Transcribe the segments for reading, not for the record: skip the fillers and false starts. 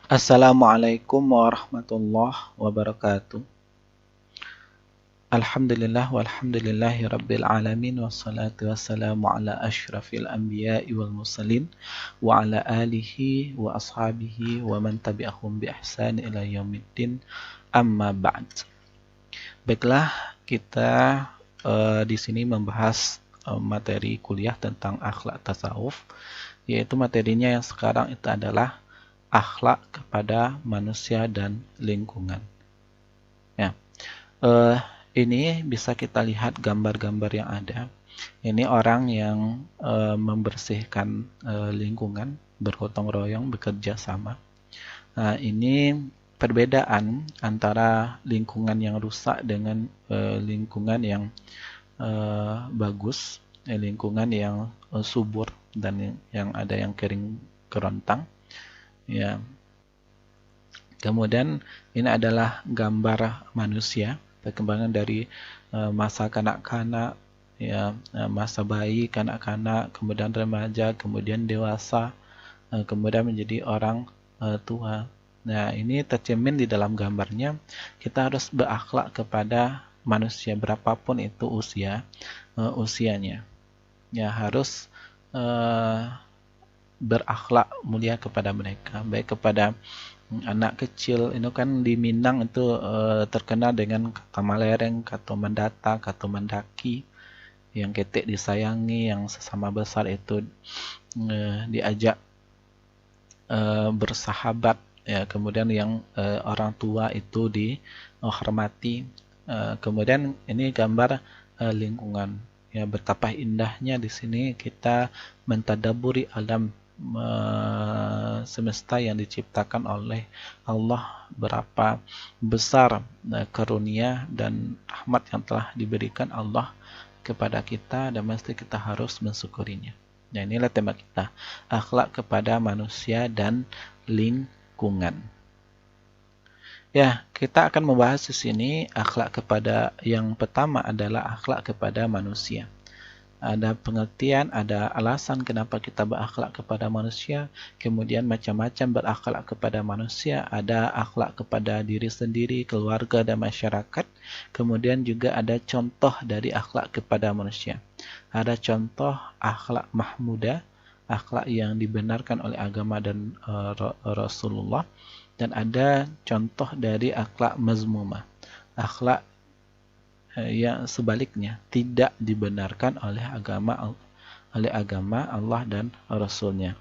Assalamualaikum warahmatullahi wabarakatuh. Alhamdulillah walhamdulillahi rabbil alamin wassalatu wassalamu ala asyrafil anbiya'i wal mursalin wa ala alihi wa ashabihi wa man tabi'ahum bi ihsan ila yaumiddin amma ba'd. Baiklah, kita di sini membahas materi kuliah tentang akhlak tasawuf, yaitu materinya yang sekarang itu adalah akhlak kepada manusia dan lingkungan. Ya, ini bisa kita lihat gambar-gambar yang ada. Ini orang yang membersihkan lingkungan, bergotong royong, bekerja sama. Nah, ini perbedaan antara lingkungan yang rusak dengan lingkungan yang bagus, lingkungan yang subur dan yang ada yang kering kerontang. Ya. Kemudian ini adalah gambar manusia, perkembangan dari masa kanak-kanak, ya, masa bayi, kanak-kanak, kemudian remaja, kemudian dewasa, kemudian menjadi orang tua. Nah, ini tercermin di dalam gambarnya. Kita harus berakhlak kepada manusia berapapun itu usianya. Ya, harus berakhlak mulia kepada mereka, baik kepada anak kecil. Itu kan di Minang itu terkenal dengan kata malereng, kata mendata, kata mendaki, yang ketek disayangi, yang sesama besar itu diajak bersahabat, ya. Kemudian yang orang tua itu dihormati. Kemudian ini gambar lingkungan, ya. Betapa indahnya di sini kita mentadaburi alam semesta yang diciptakan oleh Allah, berapa besar karunia dan rahmat yang telah diberikan Allah kepada kita, dan mesti kita harus mensyukurinya. Nah, inilah tema kita, akhlak kepada manusia dan lingkungan. Ya, kita akan membahas di sini akhlak kepada, yang pertama adalah akhlak kepada manusia. Ada pengertian, ada alasan kenapa kita berakhlak kepada manusia, kemudian macam-macam berakhlak kepada manusia, ada akhlak kepada diri sendiri, keluarga, dan masyarakat. Kemudian juga ada contoh dari akhlak kepada manusia. Ada contoh akhlak mahmudah, akhlak yang dibenarkan oleh agama dan Rasulullah, dan ada contoh dari akhlak mazmumah, akhlak yang sebaliknya tidak dibenarkan oleh agama Allah dan Rasulnya.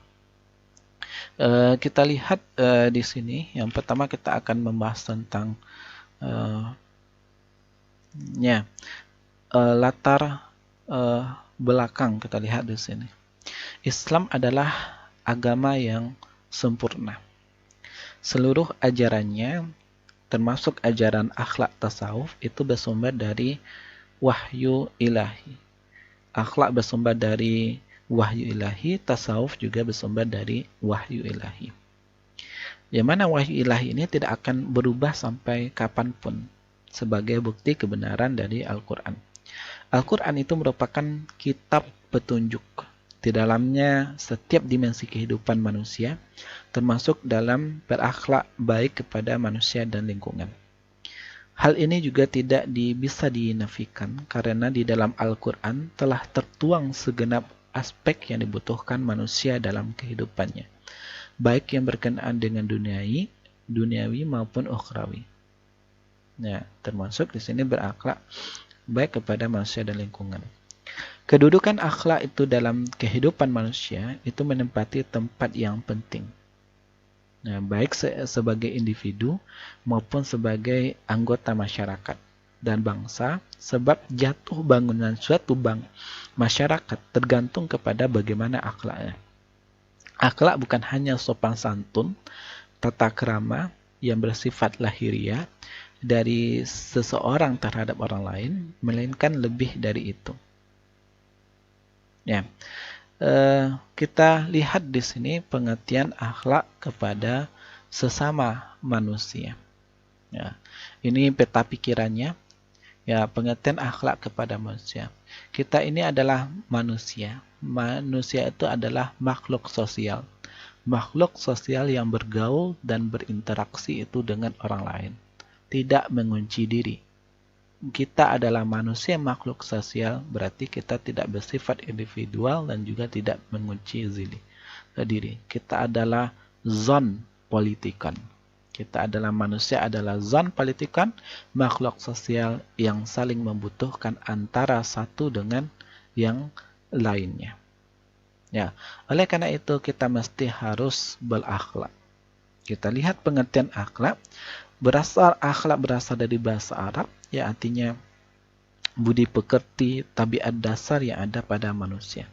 Kita lihat di sini, yang pertama kita akan membahas tentang latar belakang. Kita lihat di sini, Islam adalah agama yang sempurna. Seluruh ajarannya, termasuk ajaran akhlak tasawuf, itu bersumber dari wahyu ilahi. Akhlak bersumber dari wahyu ilahi, tasawuf juga bersumber dari wahyu ilahi. Yang mana wahyu ilahi ini tidak akan berubah sampai kapanpun sebagai bukti kebenaran dari Al-Quran. Al-Quran itu merupakan kitab petunjuk. Di dalamnya setiap dimensi kehidupan manusia, termasuk dalam berakhlak baik kepada manusia dan lingkungan. Hal ini juga tidak bisa dinafikan karena di dalam Al-Quran telah tertuang segenap aspek yang dibutuhkan manusia dalam kehidupannya, baik yang berkenaan dengan duniawi maupun ukhrawi. Nah, termasuk di sini berakhlak baik kepada manusia dan lingkungan. Kedudukan akhlak itu dalam kehidupan manusia itu menempati tempat yang penting. Nah, baik sebagai individu maupun sebagai anggota masyarakat dan bangsa, sebab jatuh bangunan suatu masyarakat tergantung kepada bagaimana akhlaknya. Akhlak bukan hanya sopan santun, tata krama yang bersifat lahiriah dari seseorang terhadap orang lain, melainkan lebih dari itu. Ya, kita lihat di sini pengertian akhlak kepada sesama manusia. Ya, ini peta pikirannya. Ya, pengertian akhlak kepada manusia. Kita ini adalah manusia. Manusia itu adalah makhluk sosial. makhluk sosial yang bergaul dan berinteraksi itu dengan orang lain. Tidak mengunci diri. Kita adalah manusia makhluk sosial, berarti kita tidak bersifat individual dan juga tidak mengunci diri. Kita adalah zon politikon. Kita adalah manusia adalah zon politikon, makhluk sosial yang saling membutuhkan antara satu dengan yang lainnya. Ya, oleh karena itu kita mesti harus berakhlak. Kita lihat pengertian akhlak. Akhlak berasal dari bahasa Arab, ya artinya budi pekerti, tabiat dasar yang ada pada manusia.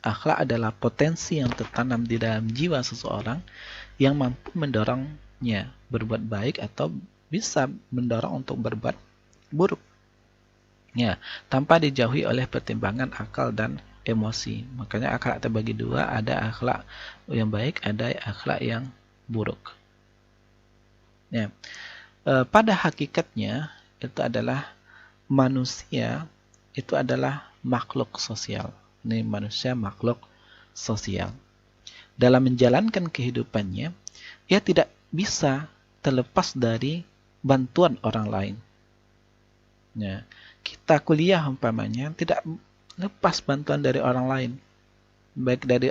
Akhlak adalah potensi yang tertanam di dalam jiwa seseorang yang mampu mendorongnya berbuat baik atau bisa mendorong untuk berbuat buruk. Ya, tanpa dijauhi oleh pertimbangan akal dan emosi. Makanya akhlak terbagi dua, ada akhlak yang baik, ada akhlak yang buruk. Ya, pada hakikatnya itu adalah manusia itu adalah makhluk sosial. Ini manusia makhluk sosial. Dalam menjalankan kehidupannya, ia tidak bisa terlepas dari bantuan orang lain. Ya, kita kuliah umpamanya tidak lepas bantuan dari orang lain. Baik dari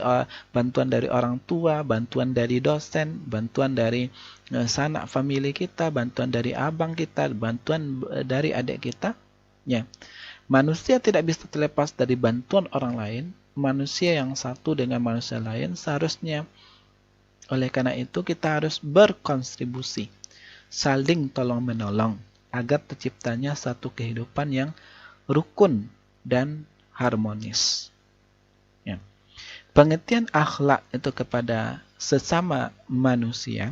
bantuan dari orang tua, bantuan dari dosen, bantuan dari sanak famili kita, bantuan dari abang kita, bantuan dari adik kita. Ya, manusia tidak bisa terlepas dari bantuan orang lain. Manusia yang satu dengan manusia lain seharusnya. Oleh karena itu kita harus berkontribusi, saling tolong menolong agar terciptanya satu kehidupan yang rukun dan harmonis. Ya. Pengertian akhlak itu kepada sesama manusia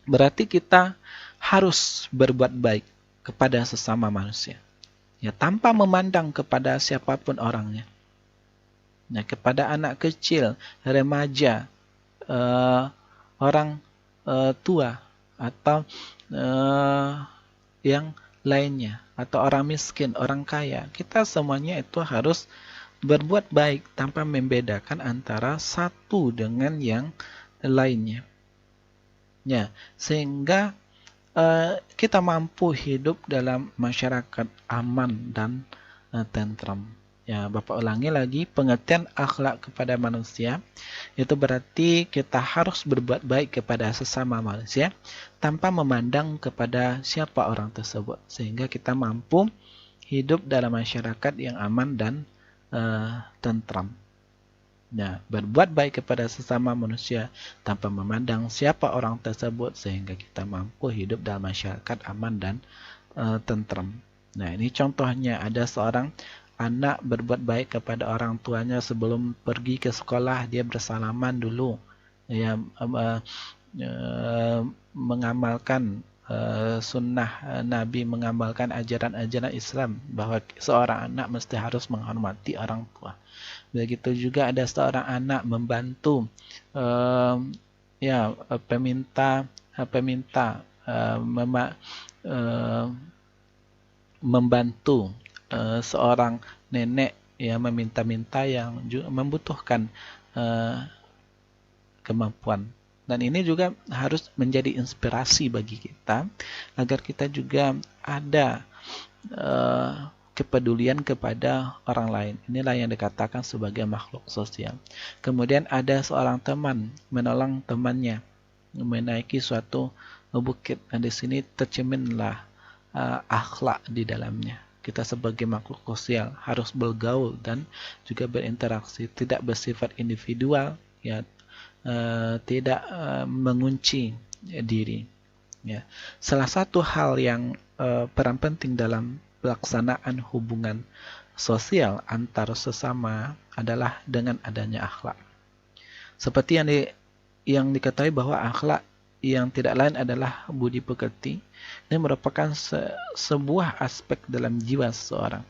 berarti kita harus berbuat baik kepada sesama manusia. Ya, tanpa memandang kepada siapapun orangnya. Ya, kepada anak kecil, remaja, orang tua atau yang lainnya, atau orang miskin, orang kaya. Kita semuanya itu harus berbuat baik tanpa membedakan antara satu dengan yang lainnya. Ya, sehingga kita mampu hidup dalam masyarakat aman dan tentram. Ya, Bapak ulangi lagi, pengertian akhlak kepada manusia itu berarti kita harus berbuat baik kepada sesama manusia tanpa memandang kepada siapa orang tersebut, sehingga kita mampu hidup dalam masyarakat yang aman dan tentram. Nah, berbuat baik kepada sesama manusia tanpa memandang siapa orang tersebut sehingga kita mampu hidup dalam masyarakat aman dan tentram. Nah, ini contohnya ada seorang anak berbuat baik kepada orang tuanya sebelum pergi ke sekolah, dia bersalaman dulu. Ya, mengamalkan sunnah Nabi, mengamalkan ajaran-ajaran Islam bahwa seorang anak mesti harus menghormati orang tua. Begitu juga ada seorang anak membantu membantu seorang nenek yang meminta-minta yang juga membutuhkan kemampuan. Dan ini juga harus menjadi inspirasi bagi kita agar kita juga ada kepedulian kepada orang lain. Inilah yang dikatakan sebagai makhluk sosial. Kemudian ada seorang teman menolong temannya menaiki suatu bukit. Dan di sini tercerminlah akhlak di dalamnya. Kita sebagai makhluk sosial harus bergaul dan juga berinteraksi, tidak bersifat individual, ya, tidak mengunci diri. Ya. Salah satu hal yang peran penting dalam pelaksanaan hubungan sosial antar sesama adalah dengan adanya akhlak. Seperti yang diketahui bahwa akhlak yang tidak lain adalah budi pekerti. Ini merupakan sebuah aspek dalam jiwa seseorang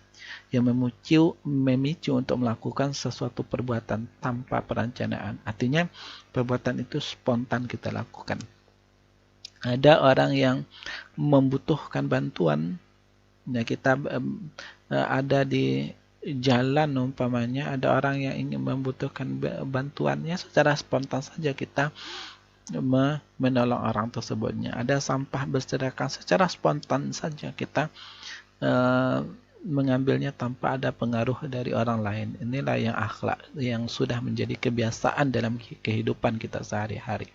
yang memicu untuk melakukan sesuatu perbuatan tanpa perencanaan. Artinya perbuatan itu spontan kita lakukan. Ada orang yang membutuhkan bantuan, ya kita ada di jalan umpamanya ada orang yang ingin membutuhkan bantuannya, secara spontan saja kita menolong orang tersebutnya. Ada sampah berserakan, secara spontan saja kita mengambilnya tanpa ada pengaruh dari orang lain. Inilah yang akhlak yang sudah menjadi kebiasaan dalam kehidupan kita sehari-hari.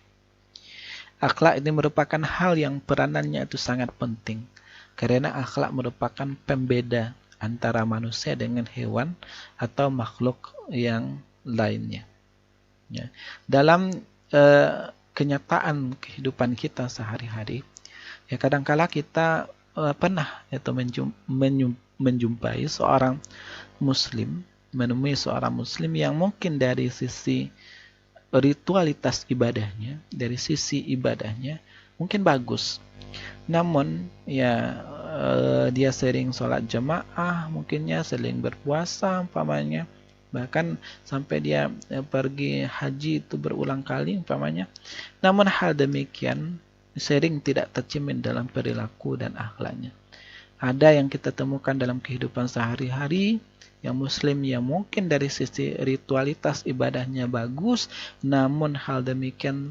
Akhlak ini merupakan hal yang peranannya itu sangat penting, karena akhlak merupakan pembeda antara manusia dengan hewan atau makhluk yang lainnya. Ya. Dalam kenyataan kehidupan kita sehari-hari, ya kadangkala kita pernah itu menjumpai seorang muslim, menemui seorang muslim yang mungkin dari sisi ritualitas ibadahnya, dari sisi ibadahnya mungkin bagus. Namun ya dia sering sholat jamaah, mungkinnya sering berpuasa umpamanya, bahkan sampai dia pergi haji itu berulang kali umpamanya. Namun hal demikian sering tidak tercermin dalam perilaku dan akhlaknya. Ada yang kita temukan dalam kehidupan sehari-hari yang muslim yang mungkin dari sisi ritualitas ibadahnya bagus, namun hal demikian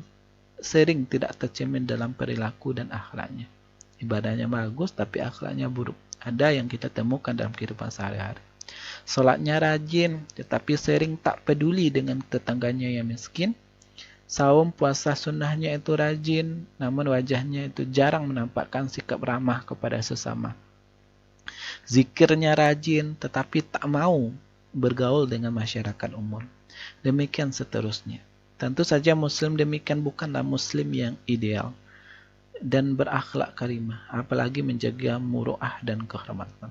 sering tidak tercermin dalam perilaku dan akhlaknya. Ibadahnya bagus tapi akhlaknya buruk. Ada yang kita temukan dalam kehidupan sehari-hari. Salatnya rajin tetapi sering tak peduli dengan tetangganya yang miskin. Saum puasa sunnahnya itu rajin, namun wajahnya itu jarang menampakkan sikap ramah kepada sesama. Zikirnya rajin, tetapi tak mau bergaul dengan masyarakat umum. Demikian seterusnya. Tentu saja muslim demikian bukanlah muslim yang ideal dan berakhlak karimah, apalagi menjaga muruah dan kehormatan.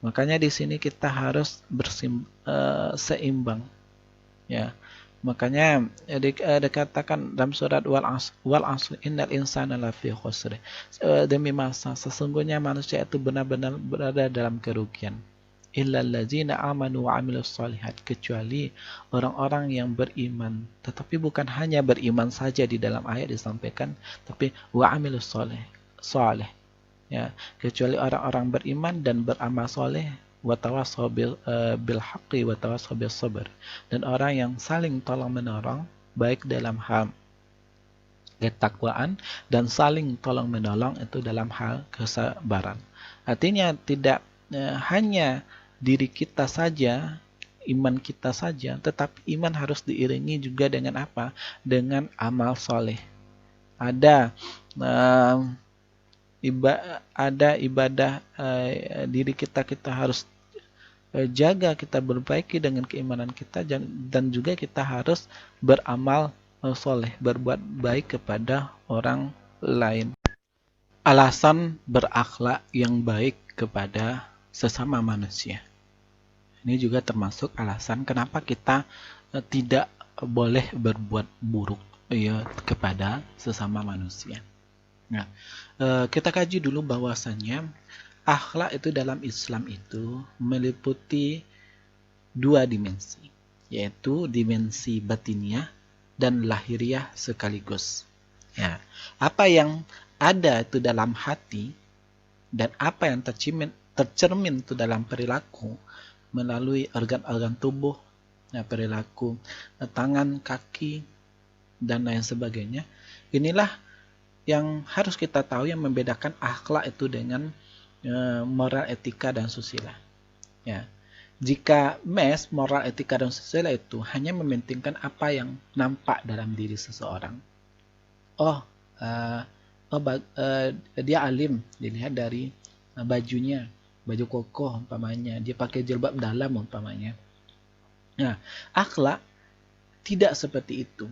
Makanya di sini kita harus seimbang. Ya. Makanya dikatakan dalam surat wal asr innal insana lafi khusr. Demi masa sesungguhnya manusia itu benar-benar berada dalam kerugian. Illal ladzina amanu wa amilus solihat, kecuali orang-orang yang beriman. Tetapi bukan hanya beriman saja di dalam ayat disampaikan, tapi wa amilus soleh. Ya, kecuali orang-orang beriman dan beramal soleh. Watawassaw bil haqqi watawassaw bis sabr, dan orang yang saling tolong menolong baik dalam hal ketakwaan dan saling tolong menolong itu dalam hal kesabaran. Artinya tidak hanya diri kita saja, iman kita saja, tetapi iman harus diiringi juga dengan apa? Dengan amal soleh. Ada ibadah diri kita harus jaga, kita berbaiki dengan keimanan kita, dan juga kita harus beramal soleh, berbuat baik kepada orang lain. Alasan berakhlak yang baik kepada sesama manusia. Ini juga termasuk alasan kenapa kita tidak boleh berbuat buruk ya kepada sesama manusia. Nah, kita kaji dulu bahwasannya akhlak itu dalam Islam itu meliputi dua dimensi, yaitu dimensi batiniah dan lahiriah sekaligus. Ya, apa yang ada itu dalam hati dan apa yang tercermin itu dalam perilaku melalui organ-organ tubuh, ya, perilaku tangan, kaki, dan lain sebagainya. Inilah yang harus kita tahu yang membedakan akhlak itu dengan moral, etika, dan susila. Ya. Jika moral, etika, dan susila itu hanya mementingkan apa yang nampak dalam diri seseorang. Dia alim, dilihat dari bajunya, baju kokoh umpamanya, dia pakai jilbab dalam umpamanya. Nah, akhlak tidak seperti itu.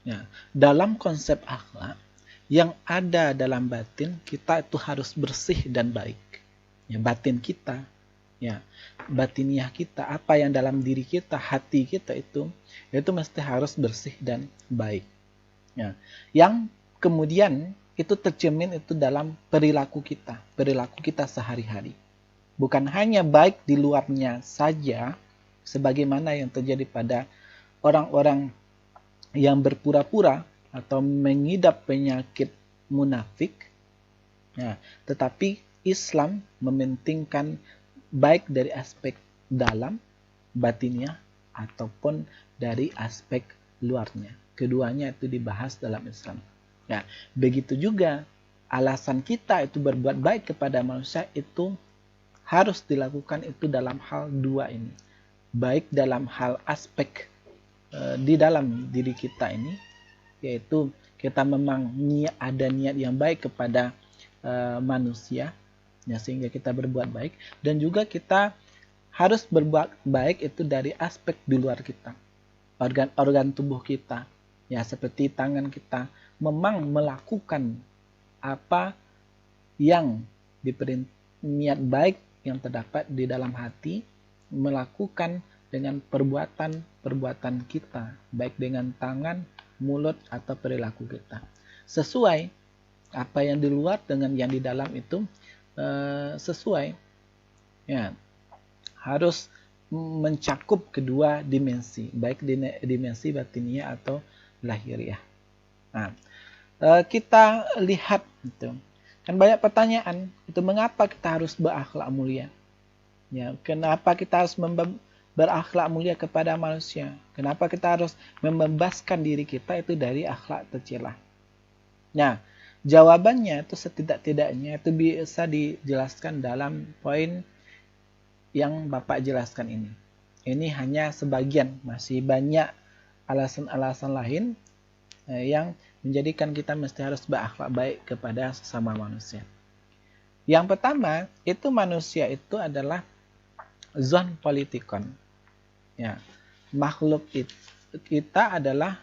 Ya. Dalam konsep akhlak, yang ada dalam batin kita itu harus bersih dan baik. Ya, batin kita, ya, batiniah kita, apa yang dalam diri kita, hati kita itu mesti harus bersih dan baik. Ya. Yang kemudian itu tercermin itu dalam perilaku kita sehari-hari. Bukan hanya baik di luarnya saja, sebagaimana yang terjadi pada orang-orang yang berpura-pura atau mengidap penyakit munafik, ya, tetapi Islam mementingkan baik dari aspek dalam batinnya ataupun dari aspek luarnya. Keduanya itu dibahas dalam Islam. Ya, begitu juga alasan kita itu berbuat baik kepada manusia itu harus dilakukan itu dalam hal dua ini. Baik dalam hal aspek di dalam diri kita ini, yaitu kita memang ada niat yang baik kepada manusia, ya, sehingga kita berbuat baik, dan juga kita harus berbuat baik itu dari aspek di luar kita, organ-organ tubuh kita, ya, seperti tangan kita memang melakukan apa yang niat baik yang terdapat di dalam hati, melakukan dengan perbuatan kita, baik dengan tangan, mulut, atau perilaku kita. Sesuai apa yang di luar dengan yang di dalam itu sesuai. Ya, harus mencakup kedua dimensi, baik dimensi batiniah atau lahiriah. Nah, kita lihat itu. Kan banyak pertanyaan, itu mengapa kita harus berakhlak mulia? Ya, kenapa kita harus berakhlak mulia kepada manusia? Kenapa kita harus membebaskan diri kita itu dari akhlak tercela? Nah, jawabannya itu setidak-tidaknya itu bisa dijelaskan dalam poin yang Bapak jelaskan ini. Ini hanya sebagian, masih banyak alasan-alasan lain yang menjadikan kita mesti harus berakhlak baik kepada sesama manusia. Yang pertama, itu manusia itu adalah zon politikon. Ya, makhluk kita adalah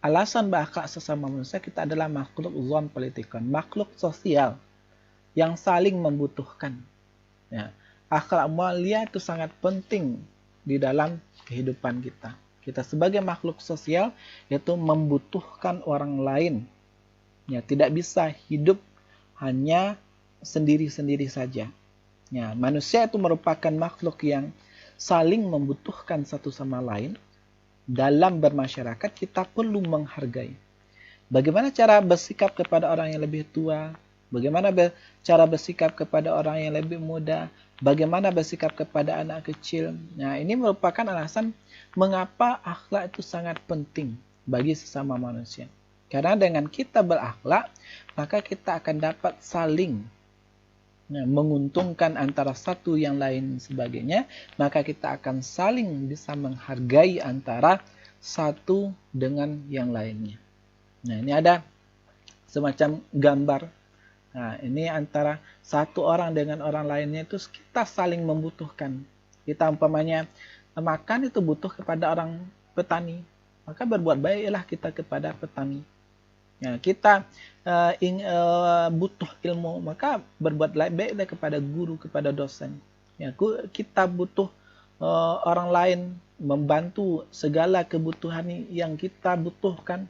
alasan berakhlak sesama manusia, kita adalah makhluk zon politikon, makhluk sosial yang saling membutuhkan. Ya, akhlak mulia itu sangat penting di dalam kehidupan kita. Kita sebagai makhluk sosial yaitu membutuhkan orang lain. Ya, tidak bisa hidup hanya sendiri-sendiri saja. Ya, manusia itu merupakan makhluk yang saling membutuhkan satu sama lain. Dalam bermasyarakat kita perlu menghargai. Bagaimana cara bersikap kepada orang yang lebih tua? Bagaimana cara bersikap kepada orang yang lebih muda? Bagaimana bersikap kepada anak kecil? Nah, ini merupakan alasan mengapa akhlak itu sangat penting bagi sesama manusia. Karena dengan kita berakhlak, maka kita akan dapat saling menguntungkan antara satu yang lain sebagainya, maka kita akan saling bisa menghargai antara satu dengan yang lainnya. Nah, ini ada semacam gambar. Nah, ini antara satu orang dengan orang lainnya itu kita saling membutuhkan. Kita umpamanya makan itu butuh kepada orang petani, maka berbuat baiklah kita kepada petani. Ya, kita butuh ilmu, maka berbuat baiklah kepada guru, kepada dosen. Ya, kita butuh orang lain membantu segala kebutuhan yang kita butuhkan,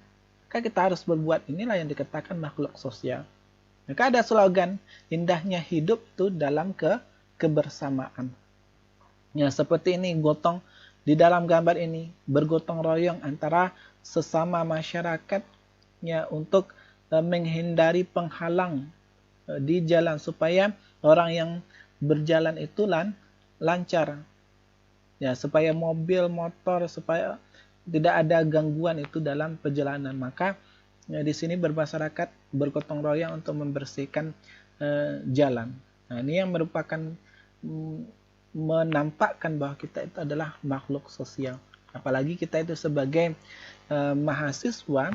maka kita harus berbuat. Inilah yang dikatakan makhluk sosial. Maka ada slogan, indahnya hidup itu dalam kebersamaan. Ya, seperti ini gotong di dalam gambar ini, bergotong royong antara sesama masyarakat ya, untuk menghindari penghalang di jalan supaya orang yang berjalan itu lancar. Ya, supaya mobil, motor, supaya tidak ada gangguan itu dalam perjalanan. Maka ya, di sini bermasyarakat bergotong royong untuk membersihkan jalan. Nah, ini yang merupakan menampakkan bahwa kita itu adalah makhluk sosial. Apalagi kita itu sebagai mahasiswa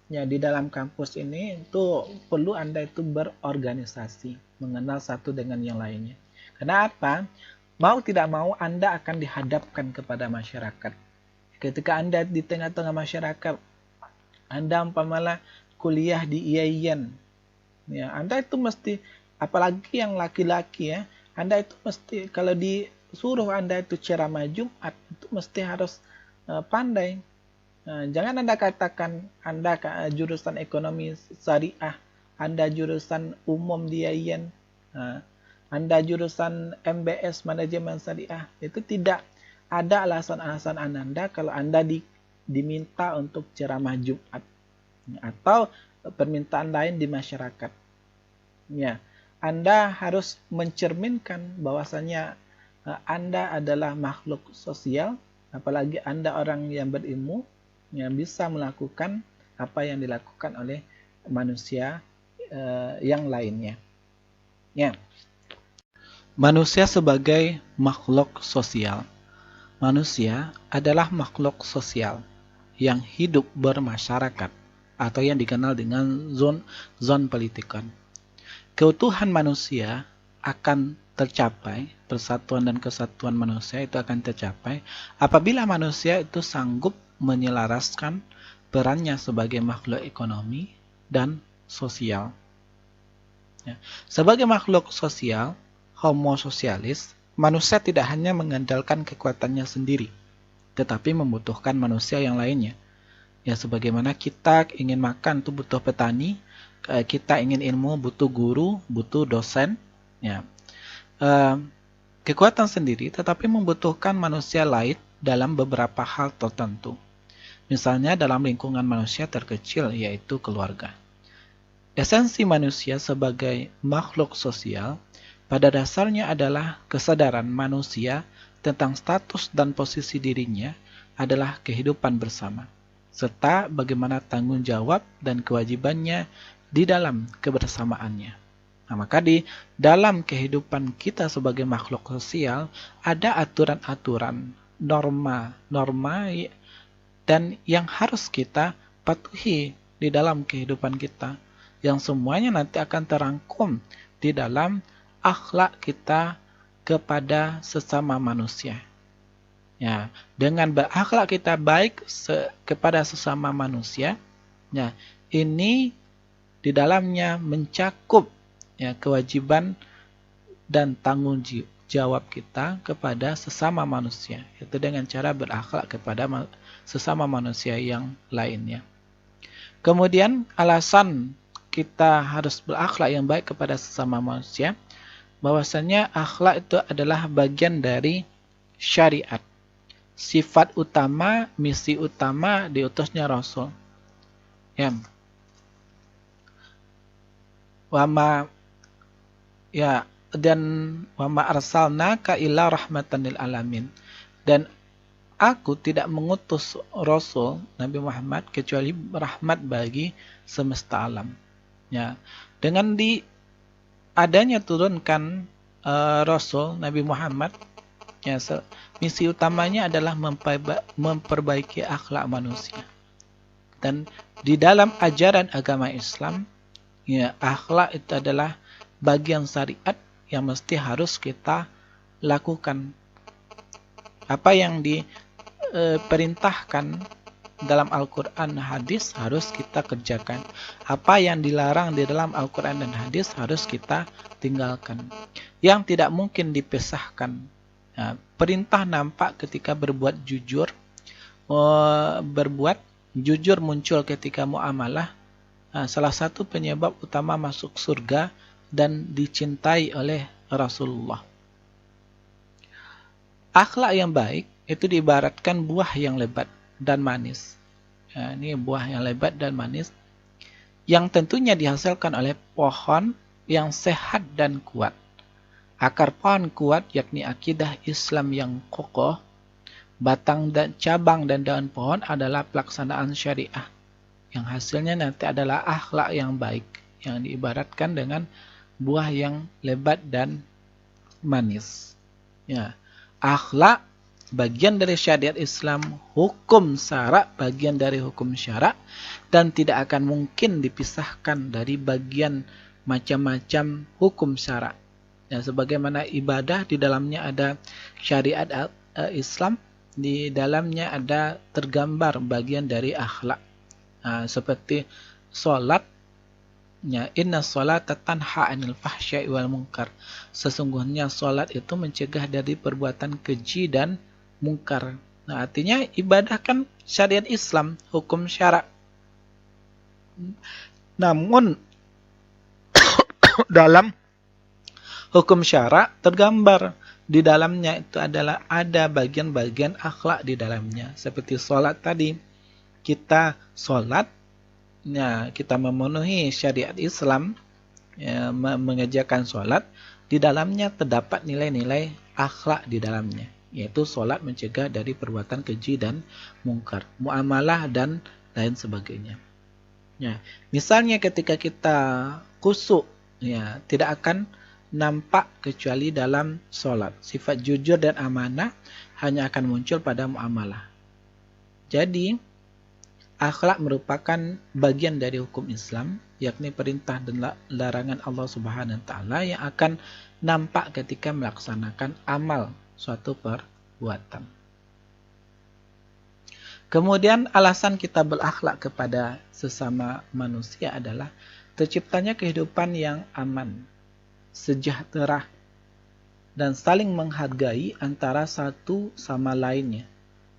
ya, di dalam kampus ini itu perlu Anda itu berorganisasi, mengenal satu dengan yang lainnya. Karena apa? Mau tidak mau Anda akan dihadapkan kepada masyarakat. Ketika Anda di tengah-tengah masyarakat, Anda umpamalah kuliah di IAIN, ya, Anda itu mesti, apalagi yang laki-laki ya, Anda itu mesti kalau disuruh Anda itu ceramah Jumat itu mesti harus pandai. Jangan Anda katakan Anda jurusan ekonomi syariah, Anda jurusan umum di IAIN, Anda jurusan MBS manajemen syariah. Itu tidak ada alasan-alasan Anda kalau Anda diminta untuk ceramah Jumat atau permintaan lain di masyarakat. Ya, Anda harus mencerminkan bahwasanya Anda adalah makhluk sosial, apalagi Anda orang yang berilmu, yang bisa melakukan apa yang dilakukan oleh manusia yang lainnya. Ya. Manusia sebagai makhluk sosial. Manusia adalah makhluk sosial yang hidup bermasyarakat atau yang dikenal dengan zon politikan. Keutuhan manusia akan tercapai, persatuan dan kesatuan manusia itu akan tercapai apabila manusia itu sanggup menyelaraskan perannya sebagai makhluk ekonomi dan sosial. Ya. Sebagai makhluk sosial, Homo socialis, manusia tidak hanya mengandalkan kekuatannya sendiri, tetapi membutuhkan manusia yang lainnya. Ya, sebagaimana kita ingin makan itu butuh petani, kita ingin ilmu butuh guru, butuh dosen. Ya. Kekuatan sendiri tetapi membutuhkan manusia lain dalam beberapa hal tertentu. Misalnya dalam lingkungan manusia terkecil, yaitu keluarga. Esensi manusia sebagai makhluk sosial pada dasarnya adalah kesadaran manusia tentang status dan posisi dirinya adalah kehidupan bersama, serta bagaimana tanggung jawab dan kewajibannya di dalam kebersamaannya. Nah, maka di dalam kehidupan kita sebagai makhluk sosial ada aturan-aturan, norma-norma dan yang harus kita patuhi di dalam kehidupan kita, yang semuanya nanti akan terangkum di dalam akhlak kita kepada sesama manusia. Ya, dengan berakhlak kita baik kepada sesama manusia, ya, ini di dalamnya mencakup ya kewajiban dan tanggung jawab kita kepada sesama manusia, itu dengan cara berakhlak kepada sesama manusia yang lainnya. Kemudian alasan kita harus berakhlak yang baik kepada sesama manusia, bahwasanya akhlak itu adalah bagian dari syariat. Sifat utama, misi utama diutusnya Rasul. Ya. Wama arsalnaka illa rahmatan lil alamin. Dan aku tidak mengutus Rasul Nabi Muhammad kecuali rahmat bagi semesta alam. Ya. Dengan adanya turunkan Rasul Nabi Muhammad, ya, misi utamanya adalah memperbaiki akhlak manusia. Dan di dalam ajaran agama Islam, ya, akhlak itu adalah bagian syariat yang mesti harus kita lakukan. Apa yang diperintahkan dalam Al-Quran dan hadis harus kita kerjakan. Apa yang dilarang di dalam Al-Quran dan hadis harus kita tinggalkan. Yang tidak mungkin dipisahkan. Nah, perintah nampak ketika berbuat jujur. Berbuat jujur muncul ketika muamalah. Nah, salah satu penyebab utama masuk surga dan dicintai oleh Rasulullah. Akhlak yang baik itu diibaratkan buah yang lebat dan manis. Ya, ini buah yang lebat dan manis yang tentunya dihasilkan oleh pohon yang sehat dan kuat. Akar pohon kuat yakni akidah Islam yang kokoh. Batang dan cabang dan daun pohon adalah pelaksanaan syariah. Yang hasilnya nanti adalah akhlak yang baik yang diibaratkan dengan buah yang lebat dan manis. Ya, akhlak bagian dari syariat Islam, hukum syara bagian dari hukum syara, dan tidak akan mungkin dipisahkan dari bagian macam-macam hukum syara. Ya, sebagaimana ibadah di dalamnya ada syariat Islam, di dalamnya ada tergambar bagian dari akhlak. Seperti sholat, ya, inna sholata tanha 'anil fahsya'i wal munkar. Sesungguhnya sholat itu mencegah dari perbuatan keji dan mungkar. Nah, artinya ibadah kan syariat Islam, hukum syara. Namun dalam hukum syara tergambar di dalamnya itu adalah ada bagian-bagian akhlak di dalamnya. Seperti sholat tadi, kita sholat, ya, kita memenuhi syariat Islam, ya, mengerjakan sholat, di dalamnya terdapat nilai-nilai akhlak di dalamnya, yaitu sholat mencegah dari perbuatan keji dan mungkar, muamalah dan lain sebagainya. Ya, misalnya ketika kita khusyuk, ya, tidak akan nampak kecuali dalam sholat. Sifat jujur dan amanah hanya akan muncul pada muamalah. Jadi, akhlak merupakan bagian dari hukum Islam, yakni perintah dan larangan Allah Subhanahu wa taala yang akan nampak ketika melaksanakan amal suatu perbuatan. Kemudian alasan kita berakhlak kepada sesama manusia adalah terciptanya kehidupan yang aman, sejahtera, dan saling menghargai antara satu sama lainnya,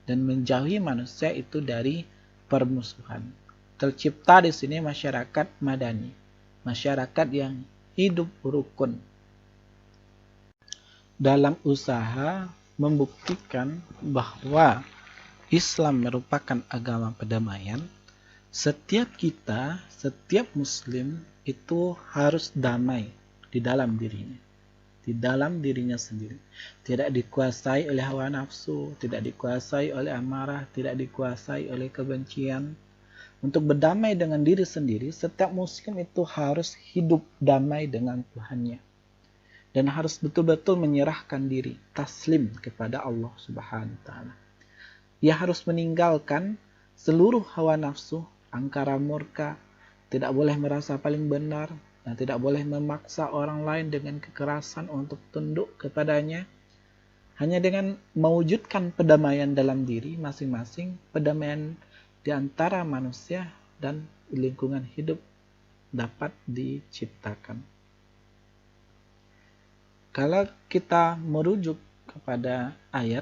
dan menjauhi manusia itu dari permusuhan. Tercipta di sini masyarakat madani, masyarakat yang hidup rukun. Dalam usaha membuktikan bahwa Islam merupakan agama perdamaian, setiap kita, setiap muslim itu harus damai di dalam dirinya sendiri. Tidak dikuasai oleh hawa nafsu, tidak dikuasai oleh amarah, tidak dikuasai oleh kebencian. Untuk berdamai dengan diri sendiri, setiap muslim itu harus hidup damai dengan Tuhannya. Dan harus betul-betul menyerahkan diri, taslim kepada Allah Subhanahu wa taala. Ia harus meninggalkan seluruh hawa nafsu, angkara murka, tidak boleh merasa paling benar, dan tidak boleh memaksa orang lain dengan kekerasan untuk tunduk kepadanya. Hanya dengan mewujudkan perdamaian dalam diri masing-masing, perdamaian di antara manusia dan lingkungan hidup dapat diciptakan. Kalau kita merujuk kepada ayat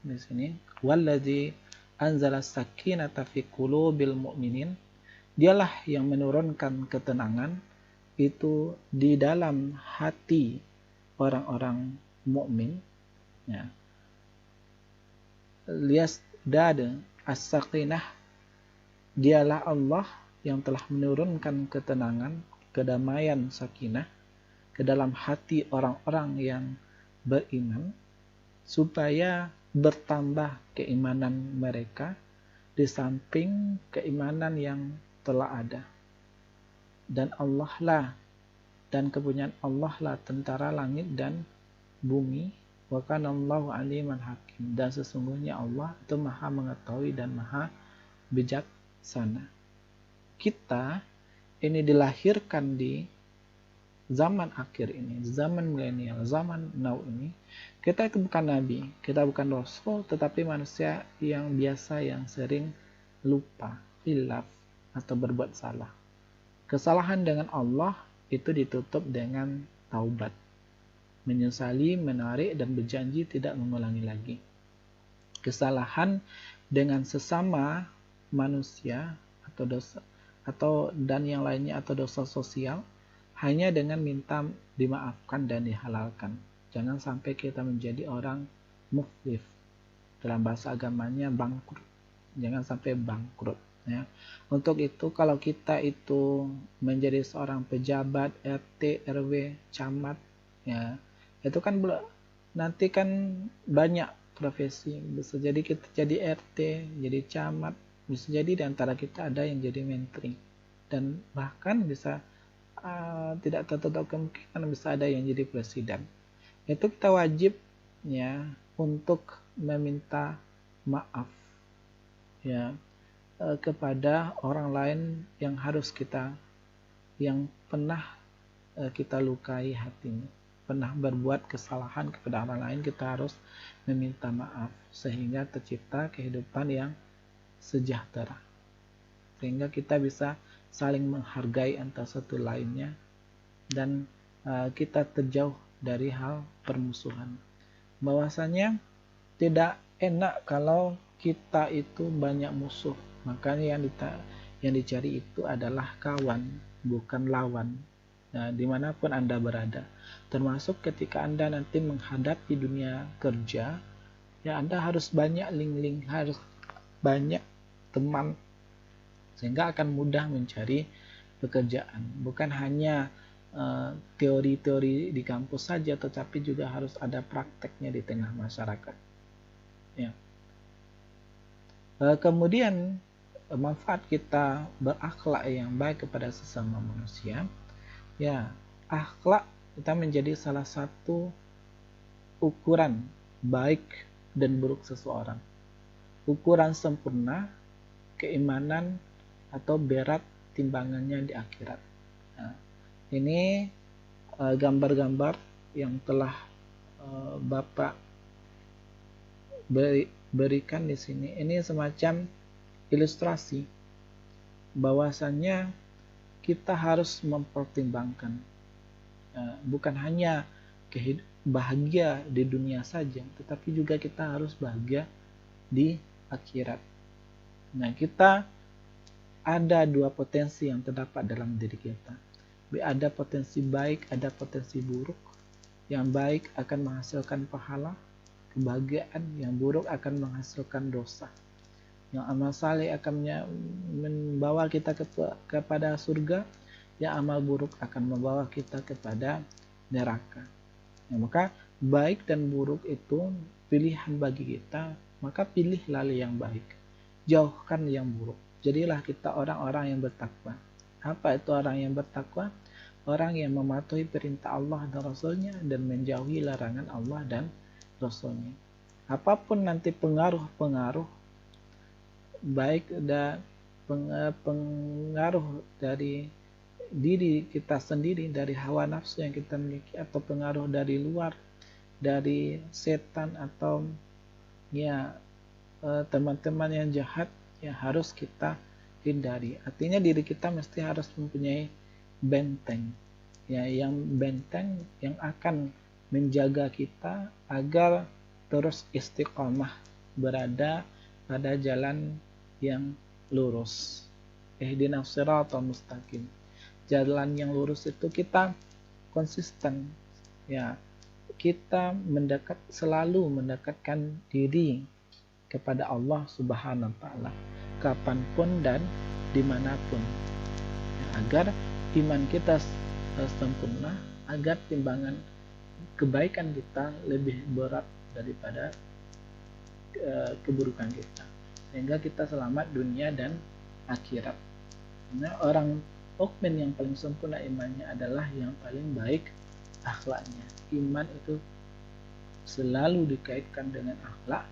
di sini, wallazi anzala sakinata fi qulubil mu'minin, dialah yang menurunkan ketenangan itu di dalam hati orang-orang mukmin, ya. Liyazdada as-sakinah, dialah Allah yang telah menurunkan ketenangan, kedamaian, sakinah ke dalam hati orang-orang yang beriman, supaya bertambah keimanan mereka di samping keimanan yang telah ada. Dan Allah lah, dan kepunyaan Allah lah tentara langit dan bumi. Wa kana Allahu aliman hakim, dan sesungguhnya Allah itu maha mengetahui dan maha bijaksana. Kita ini dilahirkan di zaman akhir ini, zaman milenial, zaman now ini. Kita itu bukan nabi, kita bukan rasul, tetapi manusia yang biasa, yang sering lupa, hilaf, atau berbuat salah. Kesalahan dengan Allah itu ditutup dengan taubat, menyesali, menarik, dan berjanji tidak mengulangi lagi. Kesalahan dengan sesama manusia atau dosa, dan yang lainnya, atau dosa sosial, hanya dengan minta dimaafkan dan dihalalkan. Jangan sampai kita menjadi orang muflif. Dalam bahasa agamanya bangkrut. Jangan sampai bangkrut. Ya. Untuk itu, kalau kita itu menjadi seorang pejabat RT, RW, camat, ya, itu kan nanti kan banyak profesi. Bisa jadi kita jadi RT, jadi camat, bisa jadi di antara kita ada yang jadi menteri, dan bahkan bisa tidak tertutup kemungkinan bisa ada yang jadi presiden. Itu kita wajib, ya, untuk meminta maaf, ya, kepada orang lain yang pernah kita lukai hatinya, pernah berbuat kesalahan kepada orang lain. Kita harus meminta maaf sehingga tercipta kehidupan yang sejahtera, sehingga kita bisa saling menghargai antara satu lainnya, dan kita terjauh dari hal permusuhan. Bahwasanya tidak enak kalau kita itu banyak musuh. Makanya yang dicari itu adalah kawan, bukan lawan. Nah, dimanapun Anda berada, termasuk ketika Anda nanti menghadapi dunia kerja, ya Anda harus banyak link-link, harus banyak teman, sehingga akan mudah mencari pekerjaan. Bukan hanya teori-teori di kampus saja, tetapi juga harus ada prakteknya di tengah masyarakat. Ya. Kemudian manfaat kita berakhlak yang baik kepada sesama manusia, ya, akhlak kita menjadi salah satu ukuran baik dan buruk seseorang. Ukuran sempurna keimanan atau berat timbangannya di akhirat. Nah, ini gambar-gambar yang telah Bapak berikan di sini. Ini semacam ilustrasi bahwasannya kita harus mempertimbangkan bukan hanya bahagia di dunia saja, tetapi juga kita harus bahagia di akhirat. Nah, kita ada dua potensi yang terdapat dalam diri kita. Ada potensi baik, ada potensi buruk. Yang baik akan menghasilkan pahala, kebahagiaan. Yang buruk akan menghasilkan dosa. Yang amal saleh akan membawa kita kepada surga, yang amal buruk akan membawa kita kepada neraka. Nah, maka baik dan buruk itu pilihan bagi kita, maka pilihlah yang baik, jauhkan yang buruk. Jadilah kita orang-orang yang bertakwa. Apa itu orang yang bertakwa? Orang yang mematuhi perintah Allah dan Rasulnya dan menjauhi larangan Allah dan Rasulnya. Apapun nanti pengaruh-pengaruh baik dan pengaruh dari diri kita sendiri, dari hawa nafsu yang kita miliki, atau pengaruh dari luar, dari setan atau ya teman-teman yang jahat, yang harus kita hindari. Artinya diri kita mesti harus mempunyai benteng, ya, yang benteng yang akan menjaga kita agar terus istiqomah berada pada jalan yang lurus. Ihdinas siratal mustaqim. Jalan yang lurus itu kita konsisten, ya, kita selalu mendekatkan diri kepada Allah Subhanahu wa Ta'ala, kapanpun dan dimanapun, ya, agar iman kita sempurna, agar timbangan kebaikan kita lebih berat daripada keburukan kita, sehingga kita selamat dunia dan akhirat. Karena orang mukmin yang paling sempurna imannya adalah yang paling baik akhlaknya. Iman itu selalu dikaitkan dengan akhlak,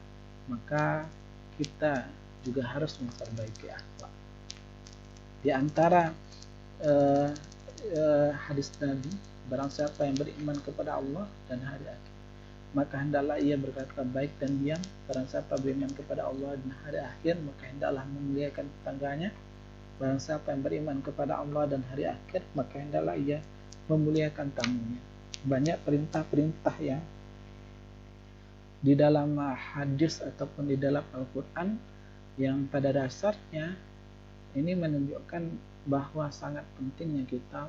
maka kita juga harus memperbaiki akhlak. Di antara hadis Nabi, barang siapa yang beriman kepada Allah dan hari akhir, maka hendaklah ia berkata baik dan diam. Barang siapa beriman kepada Allah dan hari akhir, maka hendaklah memuliakan tetangganya. Barang siapa yang beriman kepada Allah dan hari akhir, maka hendaklah ia memuliakan tamunya. Banyak perintah-perintah yang di dalam hadis ataupun di dalam Al-Quran yang pada dasarnya ini menunjukkan bahwa sangat pentingnya kita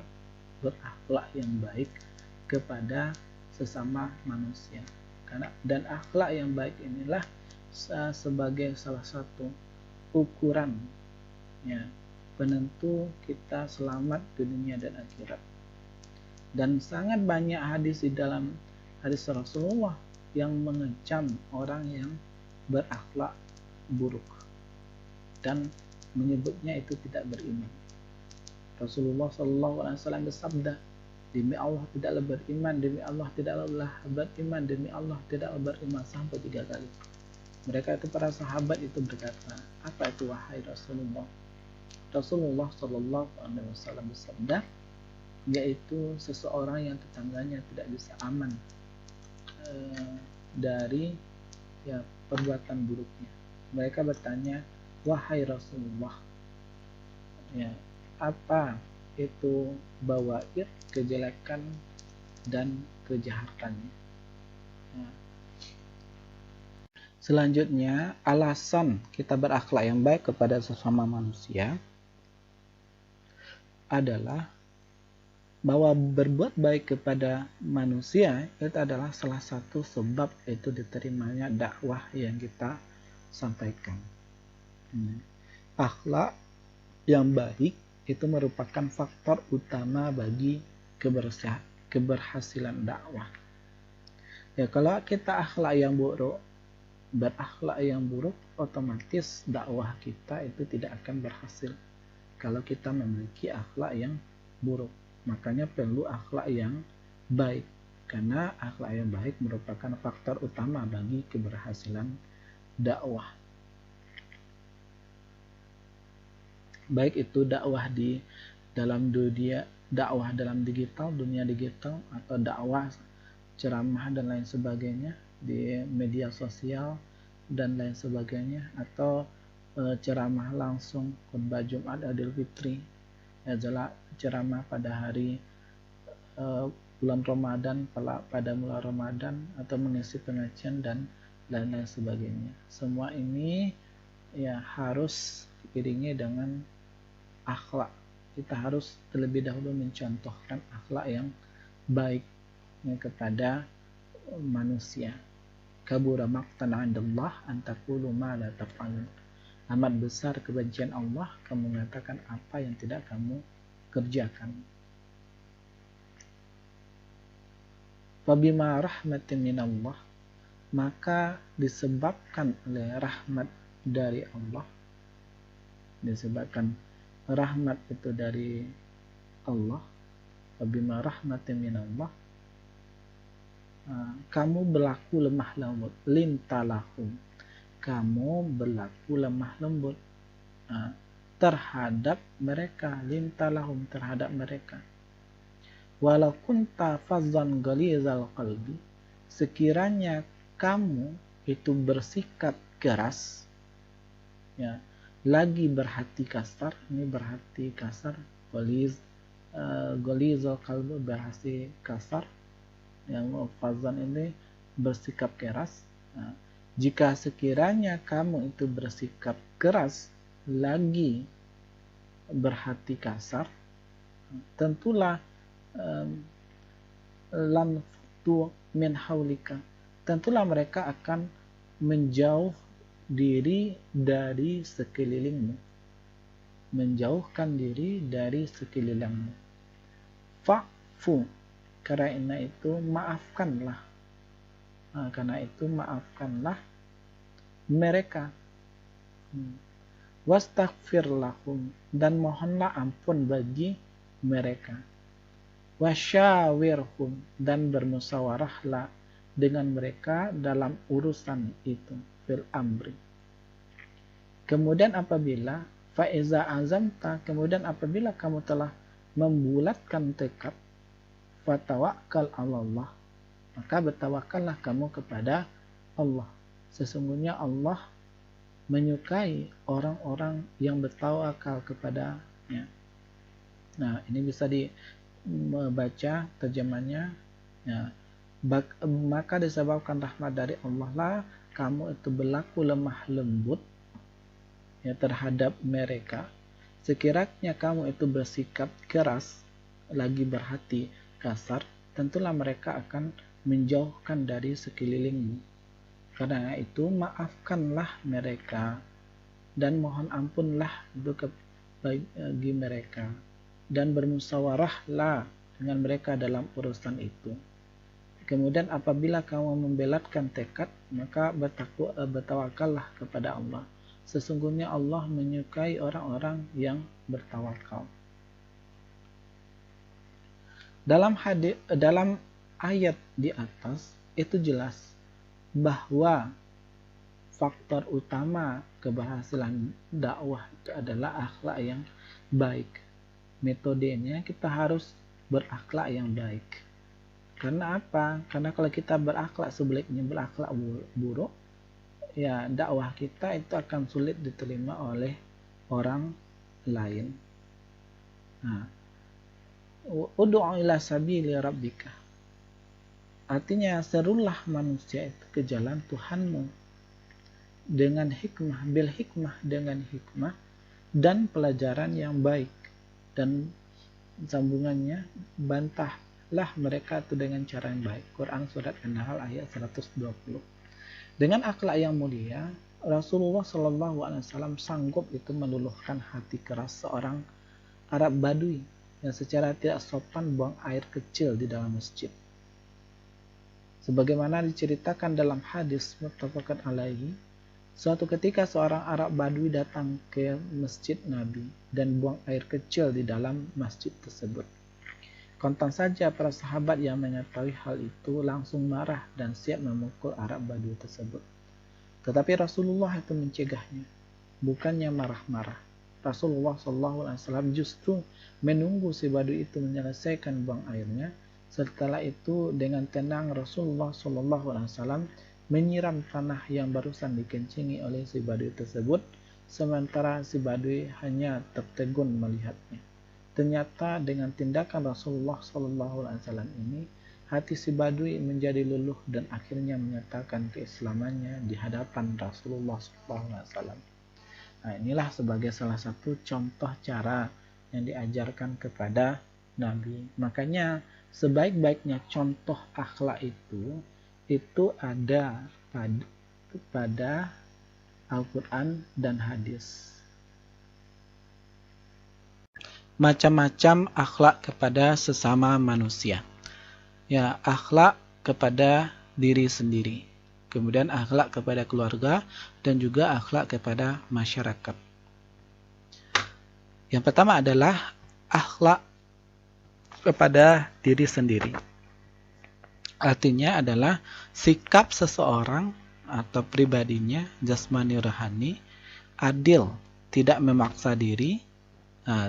berakhlak yang baik kepada sesama manusia. Dan akhlak yang baik inilah sebagai salah satu ukuran, ya, penentu kita selamat di dunia dan akhirat. Dan sangat banyak hadis di dalam hadis Rasulullah yang mengecam orang yang berakhlak buruk dan menyebutnya itu tidak beriman. Rasulullah SAW bersabda, demi Allah tidaklah beriman, demi Allah tidaklah beriman, demi Allah tidaklah beriman, sampai 3 kali. Mereka itu para sahabat itu berkata, apa itu wahai Rasulullah? Rasulullah SAW bersabda, yaitu seseorang yang tetangganya tidak bisa aman dari perbuatan buruknya. Mereka bertanya, wahai Rasulullah, ya, apa itu bawair, kejelekan dan kejahatannya? Nah, selanjutnya, alasan kita berakhlak yang baik kepada sesama manusia adalah bahwa berbuat baik kepada manusia itu adalah salah satu sebab itu diterimanya dakwah yang kita sampaikan. Akhlak yang baik itu merupakan faktor utama bagi keberhasilan dakwah. Ya, kalau kita akhlak yang buruk, berakhlak yang buruk, otomatis dakwah kita itu tidak akan berhasil. Kalau kita memiliki akhlak yang buruk, makanya perlu akhlak yang baik, karena akhlak yang baik merupakan faktor utama bagi keberhasilan dakwah. Baik itu dakwah di dalam dunia digital, atau dakwah ceramah dan lain sebagainya di media sosial dan lain sebagainya, atau ceramah langsung khutbah Jumat Idul Fitri, adalah ceramah pada hari bulan Ramadan, pada bulan Ramadan, atau mengisi pengajian dan lain-lain sebagainya. Semua ini ya harus diiringi dengan akhlak. Kita harus terlebih dahulu mencontohkan akhlak yang baik kepada manusia. Kabura maqtan 'indallah an taqulu ma la taf'alun. Amat besar kebencian Allah kamu mengatakan apa yang tidak kamu kerjakan. Fabima rahmatin minallah, maka disebabkan oleh rahmat dari Allah, disebabkan rahmat itu dari Allah, fabima rahmatin minallah, kamu berlaku lemah lembut, lintalahum, kamu berlaku lemah lembut terhadap mereka, lintalahum, terhadap mereka. Walau kunta fazzan ghalizal qalbi, sekiranya kamu itu bersikap keras, ya, lagi berhati kasar, ini berhati kasar, ghalizal qalbi, berhati kasar, yang fazan ini bersikap keras. Nah, jika sekiranya kamu itu bersikap keras, lagi berhati kasar, tentulah lanfatu min haulika, tentulah mereka akan menjauh diri dari sekelilingmu, menjauhkan diri dari sekelilingmu. Fa'fu, karena itu maafkanlah, karena itu maafkanlah mereka. Wastaghfir lahum, dan mohonlah ampun bagi mereka. Wasyawirhum, dan bermusyawarahlah dengan mereka dalam urusan itu, fil amri. Kemudian apabila faiza azamta, kemudian apabila kamu telah membulatkan tekad, fatawakkal 'alallah, maka bertawakallah kamu kepada Allah. Sesungguhnya Allah menyukai orang-orang yang bertawakal kepadanya. Nah, ini bisa dibaca terjemahnya, ya. Maka disebabkan rahmat dari Allah lah kamu itu berlaku lemah lembut, ya, terhadap mereka. Sekiranya kamu itu bersikap keras, lagi berhati kasar, tentulah mereka akan menjauhkan dari sekelilingmu. Karena itu maafkanlah mereka dan mohon ampunlah bagi mereka, dan bermusyawarahlah dengan mereka dalam urusan itu. Kemudian apabila kamu membelatkan tekad, maka bertawakallah kepada Allah. Sesungguhnya Allah menyukai orang-orang yang bertawakal. Dalam ayat di atas itu jelas bahwa faktor utama keberhasilan dakwah itu adalah akhlak yang baik. Metodenya kita harus berakhlak yang baik. Karena apa? Karena kalau kita berakhlak sebaliknya, berakhlak buruk, ya dakwah kita itu akan sulit diterima oleh orang lain. Nah, ud'u ila sabili rabbika, artinya serulah manusia itu ke jalan Tuhanmu dengan hikmah, bil hikmah, dengan hikmah dan pelajaran yang baik. Dan sambungannya, bantahlah mereka itu dengan cara yang baik. Quran surat An-Nahl ayat 120. Dengan akhlak yang mulia, Rasulullah SAW sanggup itu meluluhkan hati keras seorang Arab Badui yang secara tidak sopan buang air kecil di dalam masjid. Sebagaimana diceritakan dalam hadis muttafaqun alaihi, suatu ketika seorang Arab Badui datang ke masjid Nabi dan buang air kecil di dalam masjid tersebut. Kontan saja para sahabat yang mengetahui hal itu langsung marah dan siap memukul Arab Badui tersebut. Tetapi Rasulullah itu mencegahnya, bukannya marah-marah. Rasulullah SAW justru menunggu si Badui itu menyelesaikan buang airnya. Setelah itu dengan tenang Rasulullah SAW menyiram tanah yang barusan dikencingi oleh si Badui tersebut, sementara si Badui hanya tertegun melihatnya. Ternyata dengan tindakan Rasulullah SAW ini, hati si Badui menjadi luluh dan akhirnya menyatakan keislamannya di hadapan Rasulullah SAW. Nah, inilah sebagai salah satu contoh cara yang diajarkan kepada Nabi. Makanya sebaik-baiknya contoh akhlak itu ada pada Al-Quran dan hadis. Macam-macam akhlak kepada sesama manusia. Ya, akhlak kepada diri sendiri. Kemudian akhlak kepada keluarga dan juga akhlak kepada masyarakat. Yang pertama adalah akhlak kepada diri sendiri. Artinya adalah sikap seseorang atau pribadinya jasmani rohani adil, tidak memaksa diri,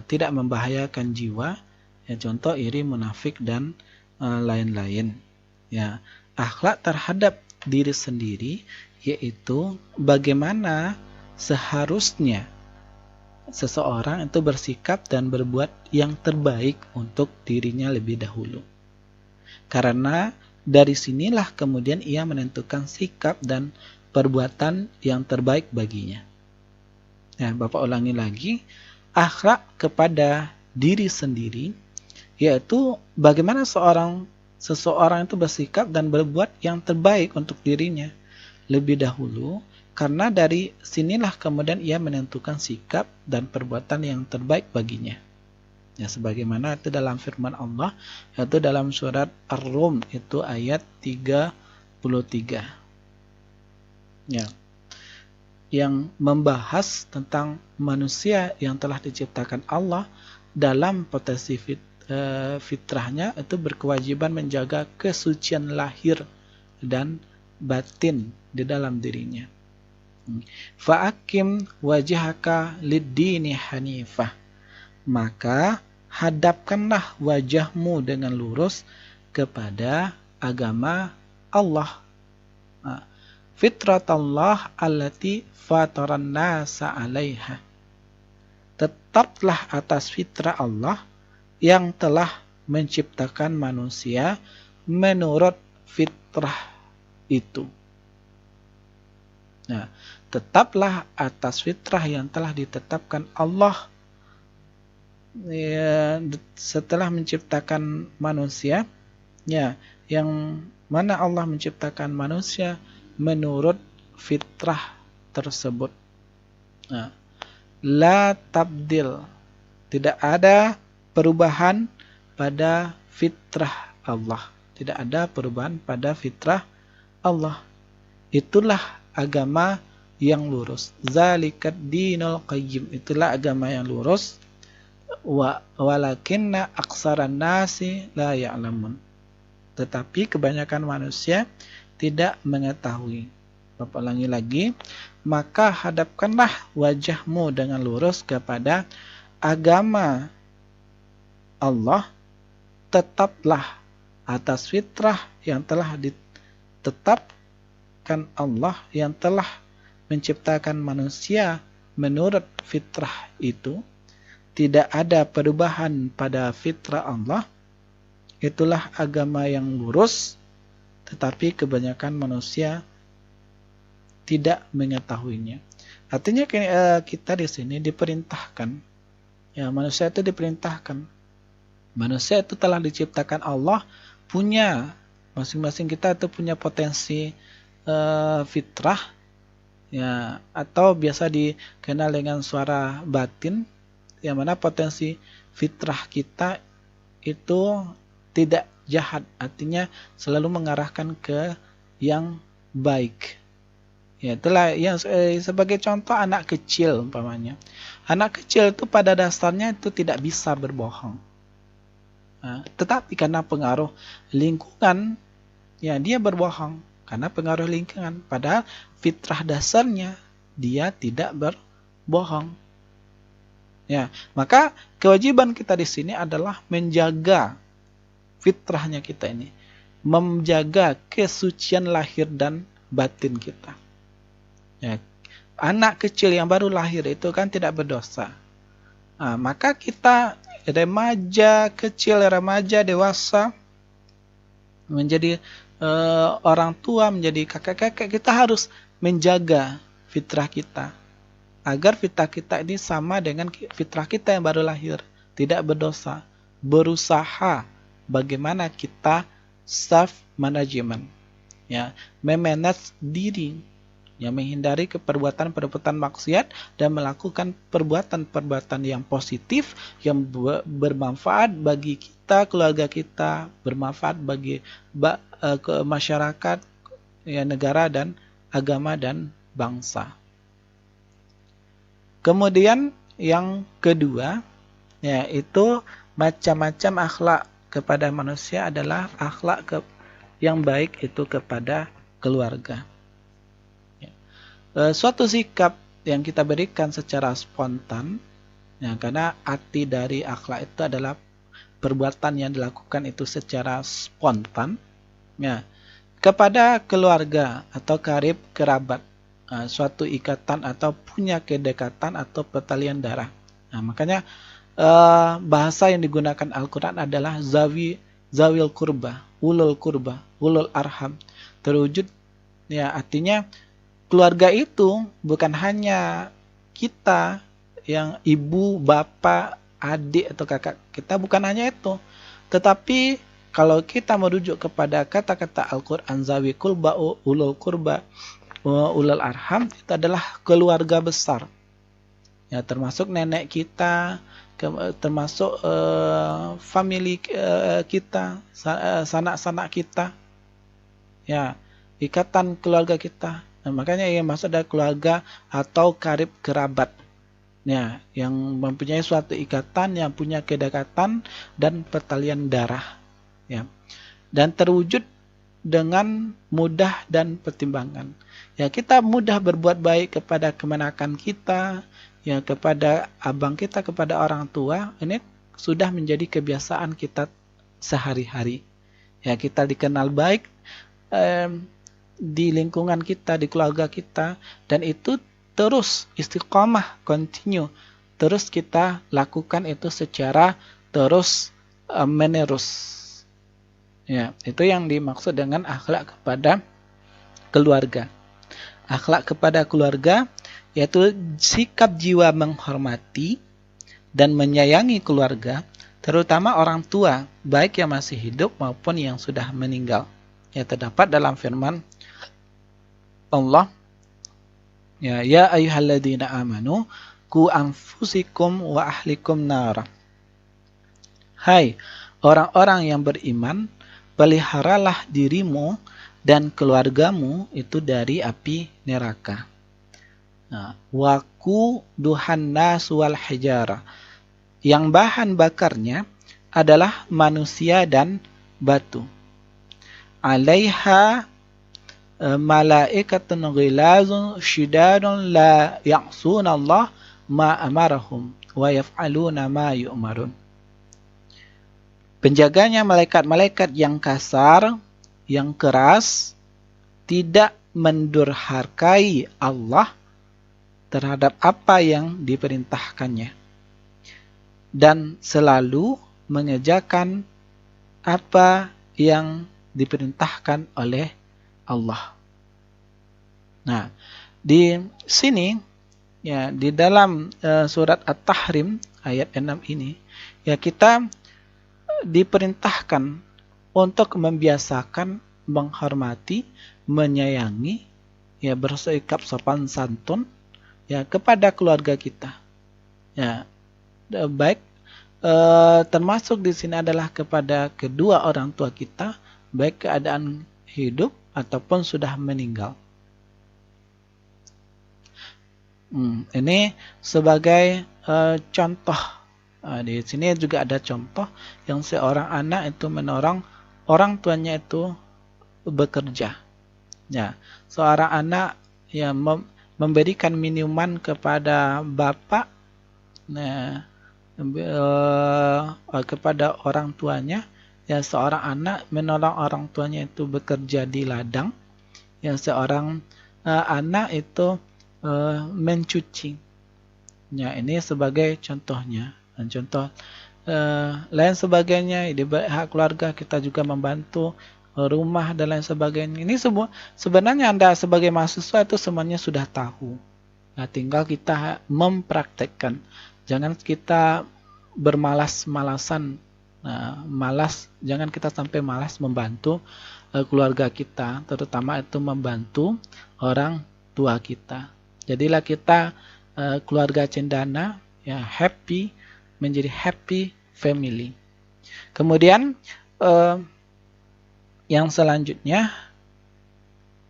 tidak membahayakan jiwa, ya, contoh iri, munafik dan lain-lain. Ya, akhlak terhadap diri sendiri yaitu bagaimana seharusnya seseorang itu bersikap dan berbuat yang terbaik untuk dirinya lebih dahulu. Karena dari sinilah kemudian ia menentukan sikap dan perbuatan yang terbaik baginya. Ya, Bapak ulangi lagi, akhlak kepada diri sendiri yaitu bagaimana seseorang itu bersikap dan berbuat yang terbaik untuk dirinya lebih dahulu. Karena dari sinilah kemudian ia menentukan sikap dan perbuatan yang terbaik baginya. Ya, sebagaimana itu dalam firman Allah, yaitu dalam surat Ar-Rum itu ayat 33. Ya, yang membahas tentang manusia yang telah diciptakan Allah dalam potensi fitrahnya itu berkewajiban menjaga kesucian lahir dan batin di dalam dirinya. Fa'akim wajhaka lid-dini hanifah, maka hadapkanlah wajahmu dengan lurus kepada agama Allah. Fitratallah allati fataran nasa 'alaiha, tetaplah atas fitrah Allah yang telah menciptakan manusia menurut fitrah itu. Nah, tetaplah atas fitrah yang telah ditetapkan Allah ya, setelah menciptakan manusia, ya, yang mana Allah menciptakan manusia menurut fitrah tersebut. Nah, la tabdil, tidak ada perubahan pada fitrah Allah, tidak ada perubahan pada fitrah Allah. Itulah agama yang lurus. Zalikat dinul qayyim, itulah agama yang lurus. Walakinna aksaran nasi la ya'lamun, tetapi kebanyakan manusia tidak mengetahui. Bapak ulangi lagi, maka hadapkanlah wajahmu dengan lurus kepada agama Allah, tetaplah atas fitrah yang telah ditetapkan Allah yang telah menciptakan manusia menurut fitrah itu. Tidak ada perubahan pada fitrah Allah. Itulah agama yang lurus, tetapi kebanyakan manusia tidak mengetahuinya. Artinya kita di sini diperintahkan, ya, manusia itu diperintahkan. Manusia itu telah diciptakan Allah, punya masing-masing kita itu punya potensi fitrah, ya, atau biasa dikenal dengan suara batin, yang mana potensi fitrah kita itu tidak jahat, artinya selalu mengarahkan ke yang baik. Ya, itulah yang sebagai contoh anak kecil umpamanya. Anak kecil itu pada dasarnya itu tidak bisa berbohong. Nah, tetapi karena pengaruh lingkungan, ya dia berbohong karena pengaruh lingkungan. Padahal fitrah dasarnya dia tidak berbohong. Ya, maka kewajiban kita di sini adalah menjaga fitrahnya kita ini, menjaga kesucian lahir dan batin kita. Ya, anak kecil yang baru lahir itu kan tidak berdosa. Nah, maka kita remaja kecil, remaja dewasa, menjadi orang tua, menjadi kakek-kakek, kita harus menjaga fitrah kita agar fitrah kita ini sama dengan fitrah kita yang baru lahir, tidak berdosa. Berusaha bagaimana kita self management, ya, memanage diri, ya, menghindari perbuatan-perbuatan maksiat dan melakukan perbuatan-perbuatan yang positif yang bermanfaat bagi kita, keluarga kita, bermanfaat bagi masyarakat, ya, negara dan agama dan bangsa. Kemudian yang kedua, yaitu macam-macam akhlak kepada manusia adalah akhlak yang baik itu kepada keluarga. Suatu sikap yang kita berikan secara spontan, ya, karena arti dari akhlak itu adalah perbuatan yang dilakukan itu secara spontan, ya, kepada keluarga atau karib kerabat, suatu ikatan atau punya kedekatan atau pertalian darah. Nah, makanya bahasa yang digunakan Al-Quran adalah zawil kurba, ulul arham. Terwujud, ya, artinya keluarga itu bukan hanya kita yang ibu, bapak, adik atau kakak kita, bukan hanya itu. Tetapi kalau kita merujuk kepada kata-kata Al-Quran, zawi kurba, ulul kurba, ulul arham, itu adalah keluarga besar. Ya, termasuk nenek kita, termasuk family kita, sanak-sanak kita, ya, ikatan keluarga kita. Nah, makanya yang maksud adalah keluarga atau karib kerabat, ya, yang mempunyai suatu ikatan, yang punya kedekatan dan pertalian darah, ya, dan terwujud dengan mudah dan pertimbangan. Ya, kita mudah berbuat baik kepada kemenakan kita, ya, kepada abang kita, kepada orang tua. Ini sudah menjadi kebiasaan kita sehari-hari. Ya, kita dikenal baik di lingkungan kita, di keluarga kita, dan itu terus istiqamah, continue, terus kita lakukan itu secara terus menerus. Ya, itu yang dimaksud dengan akhlak kepada keluarga. Akhlak kepada keluarga yaitu sikap jiwa menghormati dan menyayangi keluarga, terutama orang tua, baik yang masih hidup maupun yang sudah meninggal. Ya, terdapat dalam firman Allah, ya ayyuhalladzina amanu qu anfusikum wa ahlikum nara. Hai orang-orang yang beriman, peliharalah dirimu dan keluargamu itu dari api neraka. Waku duhan nas wal hijara. Yang bahan bakarnya adalah manusia dan batu. Alaiha malaikatun ghilazun syidadun la ya'suna Allah ma amarahum wa yaf'aluna ma yu'marun. Penjaganya malaikat-malaikat yang kasar, yang keras, tidak mendurhakai Allah terhadap apa yang diperintahkannya, dan selalu mengerjakan apa yang diperintahkan oleh Allah. Nah, di sini, ya, di dalam surat At-Tahrim ayat 6 ini, ya, kita diperintahkan untuk membiasakan menghormati, menyayangi, ya, bersikap sopan santun, ya, kepada keluarga kita. Ya, baik termasuk di sini adalah kepada kedua orang tua kita, baik keadaan hidup ataupun sudah meninggal. Ini sebagai contoh. Di sini juga ada contoh yang seorang anak itu menolong orang tuanya itu bekerja. Ya, seorang anak yang memberikan minuman kepada bapak, nah, kepada orang tuanya. Ya, seorang anak menolong orang tuanya itu bekerja di ladang. Yang seorang anak itu mencuci. Ya, ini sebagai contohnya. Dan contoh lain sebagainya di hak keluarga, kita juga membantu rumah dan lain sebagainya. Ini semua sebenarnya Anda sebagai mahasiswa itu semuanya sudah tahu. Nah, tinggal kita mempraktekkan. Jangan kita bermalas-malasan. Nah, jangan kita sampai malas membantu keluarga kita, terutama itu membantu orang tua kita. Jadilah kita keluarga cendana, ya, happy, menjadi happy family. Kemudian yang selanjutnya,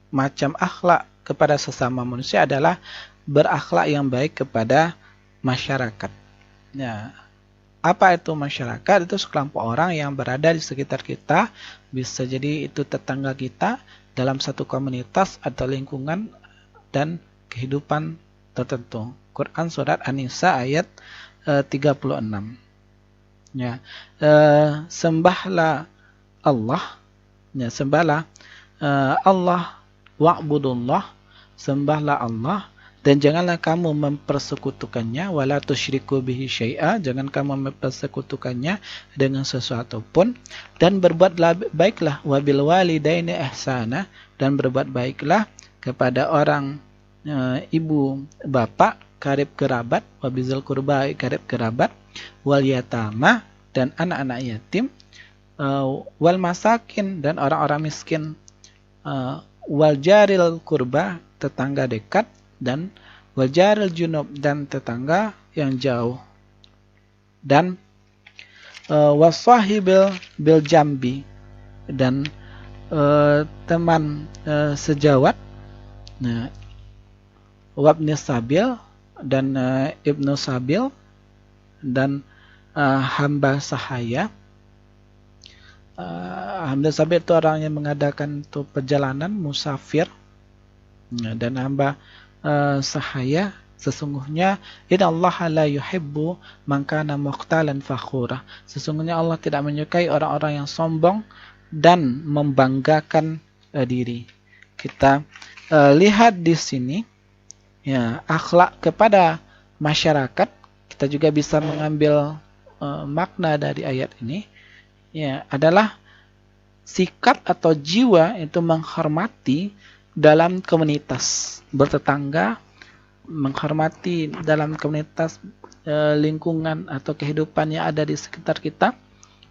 macam akhlak kepada sesama manusia adalah berakhlak yang baik kepada masyarakat. Ya, apa itu masyarakat? Itu sekelompok orang yang berada di sekitar kita, bisa jadi itu tetangga kita dalam satu komunitas atau lingkungan dan kehidupan tertentu. Quran surat An-Nisa ayat 36. Ya, sembahlah Allah, ya, sembahlah Allah, wa'budullah, sembahlah Allah, dan janganlah kamu mempersekutukannya, wala tusyriku bihi syai'a, jangan kamu mempersekutukannya dengan sesuatu pun, dan berbuatlah baiklah, wabil walidaini ihsana, dan berbuat baiklah kepada orang ibu bapak, karib kerabat, wabizul kurba, karib kerabat, wal yatama, dan anak-anak yatim, wal masakin, dan orang-orang miskin, wal jaril kurba, tetangga dekat, dan wal jaril junub, dan tetangga yang jauh, dan wasahibil bil jambi, dan teman sejawat, nah, wabni sabil, dan ibnu sabil, dan hamba sahaya. Hamba sabil itu orang yang mengadakan itu perjalanan musafir, dan hamba sahaya, sesungguhnya innallaha la yuhibbu man kana mukhtalan fakhura, sesungguhnya Allah tidak menyukai orang-orang yang sombong dan membanggakan diri. Kita lihat di sini, ya, akhlak kepada masyarakat, kita juga bisa mengambil makna dari ayat ini, ya, adalah sikap atau jiwa itu menghormati dalam komunitas bertetangga, menghormati dalam komunitas lingkungan atau kehidupan yang ada di sekitar kita,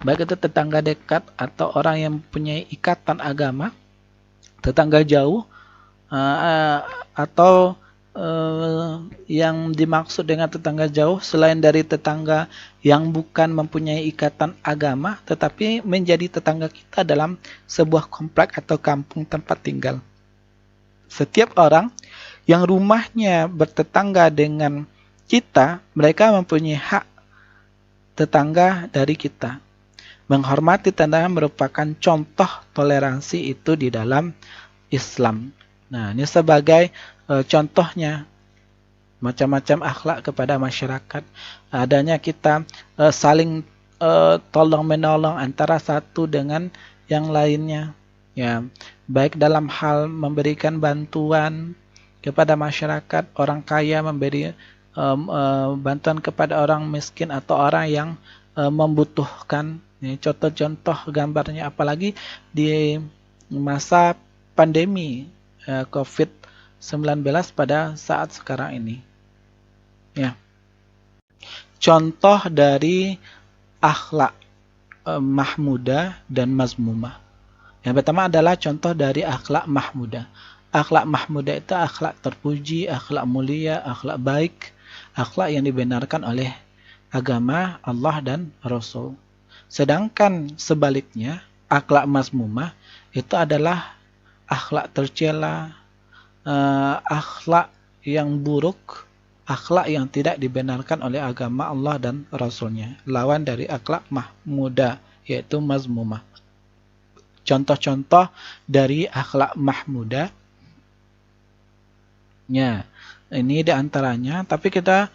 baik itu tetangga dekat atau orang yang mempunyai ikatan agama, tetangga jauh, atau yang dimaksud dengan tetangga jauh selain dari tetangga yang bukan mempunyai ikatan agama, tetapi menjadi tetangga kita dalam sebuah komplek atau kampung tempat tinggal. Setiap orang yang rumahnya bertetangga dengan kita, mereka mempunyai hak tetangga dari kita. Menghormati tetangga merupakan contoh toleransi itu di dalam Islam. Nah, ini sebagai contohnya macam-macam akhlak kepada masyarakat. Adanya kita saling tolong menolong antara satu dengan yang lainnya. Ya, baik dalam hal memberikan bantuan kepada masyarakat, orang kaya memberi bantuan kepada orang miskin atau orang yang membutuhkan. Ini contoh-contoh gambarnya, apalagi di masa pandemi COVID-19 pada saat sekarang ini. Ya. Contoh dari akhlak mahmudah dan mazmumah. Yang pertama adalah contoh dari akhlak mahmudah. Akhlak mahmudah itu akhlak terpuji, akhlak mulia, akhlak baik, akhlak yang dibenarkan oleh agama Allah dan Rasul. Sedangkan sebaliknya, akhlak mazmumah itu adalah akhlak tercela, akhlak yang buruk, akhlak yang tidak dibenarkan oleh agama Allah dan Rasulnya. Lawan dari akhlak mahmudah, yaitu mazmumah. Contoh-contoh dari akhlak mahmudah, ya, ini diantaranya, tapi kita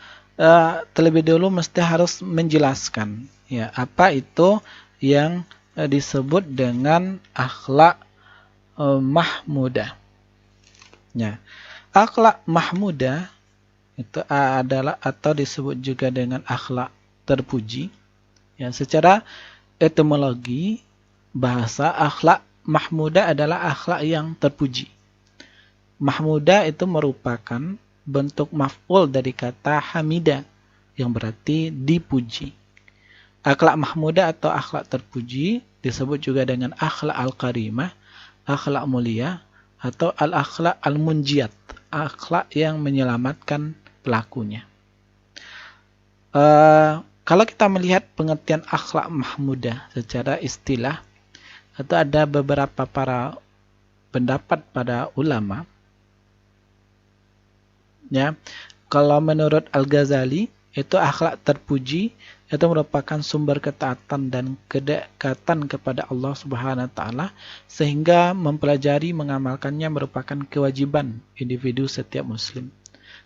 terlebih dulu mesti harus menjelaskan ya apa itu yang disebut dengan akhlak mahmudah. Ya, akhlak mahmudah itu adalah atau disebut juga dengan akhlak terpuji. Ya, secara etimologi bahasa, akhlak mahmudah adalah akhlak yang terpuji. Mahmudah itu merupakan bentuk maf'ul dari kata hamida yang berarti dipuji. Akhlak mahmudah atau akhlak terpuji disebut juga dengan akhlak al-karimah, akhlak mulia, atau al-akhlak al-munjiat, akhlak yang menyelamatkan pelakunya. Kalau kita melihat pengertian akhlak mahmudah secara istilah, itu ada beberapa para pendapat pada ulama. Ya, kalau menurut Al-Ghazali, itu akhlak terpuji itu merupakan sumber ketaatan dan kedekatan kepada Allah Subhanahu wa taala, sehingga mempelajari mengamalkannya merupakan kewajiban individu setiap muslim.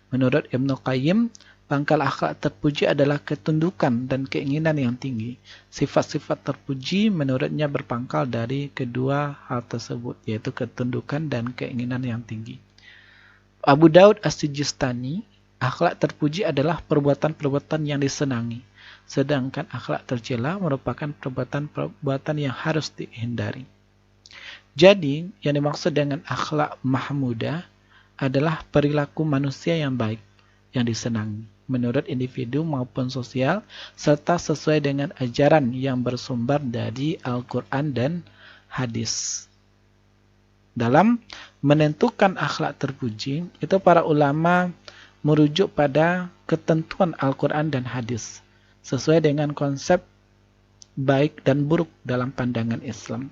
Menurut Ibnu Qayyim, pangkal akhlak terpuji adalah ketundukan dan keinginan yang tinggi. Sifat-sifat terpuji menurutnya berpangkal dari kedua hal tersebut, yaitu ketundukan dan keinginan yang tinggi. Abu Daud As-Sijistani, akhlak terpuji adalah perbuatan-perbuatan yang disenangi, sedangkan akhlak tercela merupakan perbuatan-perbuatan yang harus dihindari. Jadi, yang dimaksud dengan akhlak mahmudah adalah perilaku manusia yang baik, yang disenangi, menurut individu maupun sosial, serta sesuai dengan ajaran yang bersumber dari Al-Quran dan hadis. Dalam menentukan akhlak terpuji, itu para ulama merujuk pada ketentuan Al-Quran dan hadis, sesuai dengan konsep baik dan buruk dalam pandangan Islam.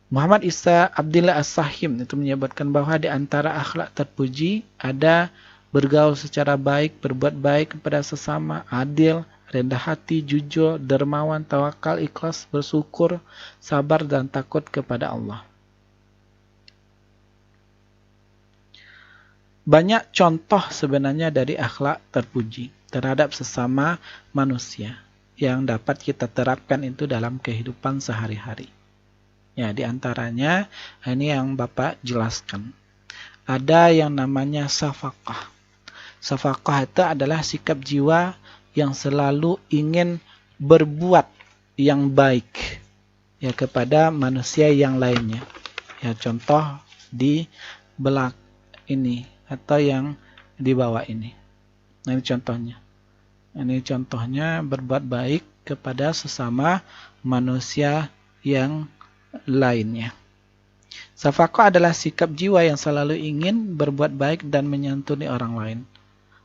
Muhammad Isa Abdillah As-Sahim itu menyebutkan bahwa di antara akhlak terpuji ada bergaul secara baik, berbuat baik kepada sesama, adil, rendah hati, jujur, dermawan, tawakal, ikhlas, bersyukur, sabar, dan takut kepada Allah. Banyak contoh sebenarnya dari akhlak terpuji terhadap sesama manusia yang dapat kita terapkan itu dalam kehidupan sehari-hari. Ya, di antaranya ini yang Bapak jelaskan. Ada yang namanya shafaqah. Shafaqah itu adalah sikap jiwa yang selalu ingin berbuat yang baik ya kepada manusia yang lainnya. Ya, contoh di belakang ini atau yang di bawah ini. Nah, ini contohnya. Ini contohnya berbuat baik kepada sesama manusia yang lainnya. Shafaqah adalah sikap jiwa yang selalu ingin berbuat baik dan menyantuni orang lain.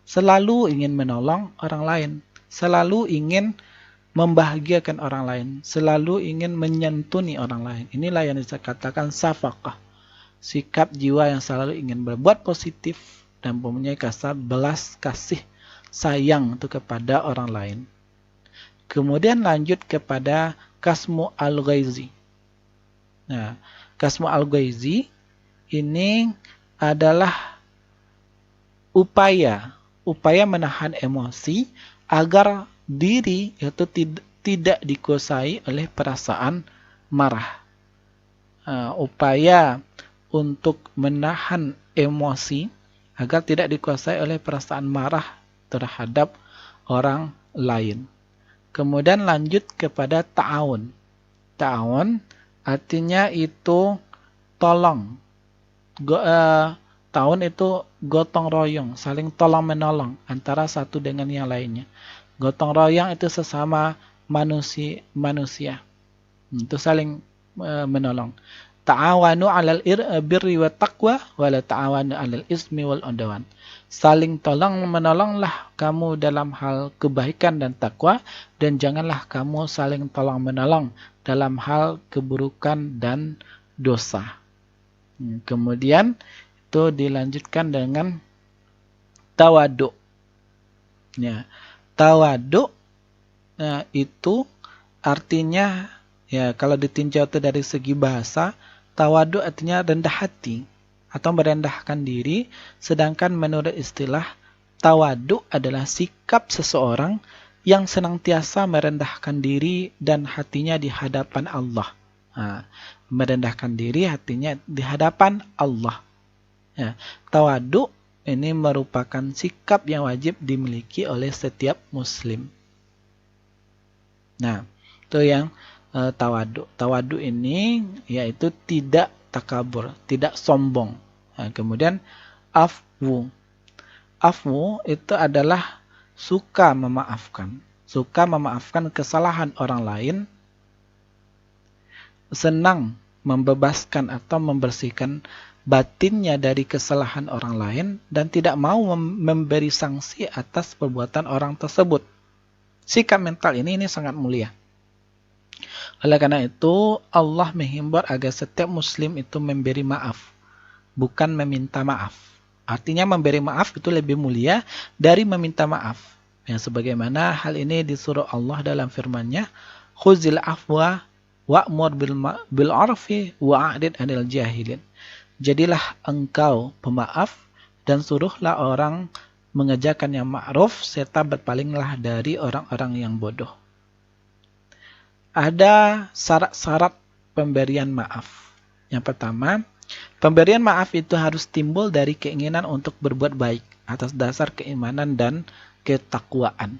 Selalu ingin menolong orang lain. Selalu ingin membahagiakan orang lain. Selalu ingin menyantuni orang lain. Inilah yang dikatakan shafaqah. Sikap jiwa yang selalu ingin berbuat positif dan mempunyai rasa belas kasih sayang itu kepada orang lain. Kemudian lanjut kepada kasmu al-ghaizi. Nah, kasmu al-ghaizi ini adalah upaya menahan emosi agar diri itu tidak dikuasai oleh perasaan marah. Upaya untuk menahan emosi agar tidak dikuasai oleh perasaan marah terhadap orang lain. Kemudian lanjut kepada ta'awun. Ta'awun artinya itu tolong. Ta'awun itu gotong royong, saling tolong menolong antara satu dengan yang lainnya. Gotong royong itu sesama manusia. Itu saling menolong. ta'awanu 'alal birri wat taqwa wa la ta'awanu 'alal ismi wal 'udwan. Saling tolong menolonglah kamu dalam hal kebaikan dan takwa, dan janganlah kamu saling tolong menolong dalam hal keburukan dan dosa. Kemudian itu dilanjutkan dengan tawadu. Ya, tawadu itu artinya, ya kalau ditinjau dari segi bahasa, tawadu artinya rendah hati atau merendahkan diri, sedangkan menurut istilah tawadu adalah sikap seseorang yang senantiasa merendahkan diri dan hatinya di hadapan Allah. Merendahkan diri hatinya di hadapan Allah. Ya, tawadu ini merupakan sikap yang wajib dimiliki oleh setiap muslim. Nah, itu yang tawadu. Tawadu ini yaitu tidak takabur, tidak sombong. Nah, kemudian afwu. Afwu itu adalah suka memaafkan. Suka memaafkan kesalahan orang lain, senang membebaskan atau membersihkan batinnya dari kesalahan orang lain, dan tidak mau memberi sanksi atas perbuatan orang tersebut. Sikap mental ini sangat mulia. Oleh karena itu, Allah menghimbau agar setiap muslim itu memberi maaf, bukan meminta maaf. Artinya memberi maaf itu lebih mulia dari meminta maaf. Ya, sebagaimana hal ini disuruh Allah dalam firman-Nya, khuzil afwa wa'mur bil 'urfi wa'rid 'anil jahilin. Jadilah engkau pemaaf dan suruhlah orang mengerjakan yang ma'ruf, serta berpalinglah dari orang-orang yang bodoh. Ada syarat-syarat pemberian maaf. Yang pertama, pemberian maaf itu harus timbul dari keinginan untuk berbuat baik atas dasar keimanan dan ketakwaan.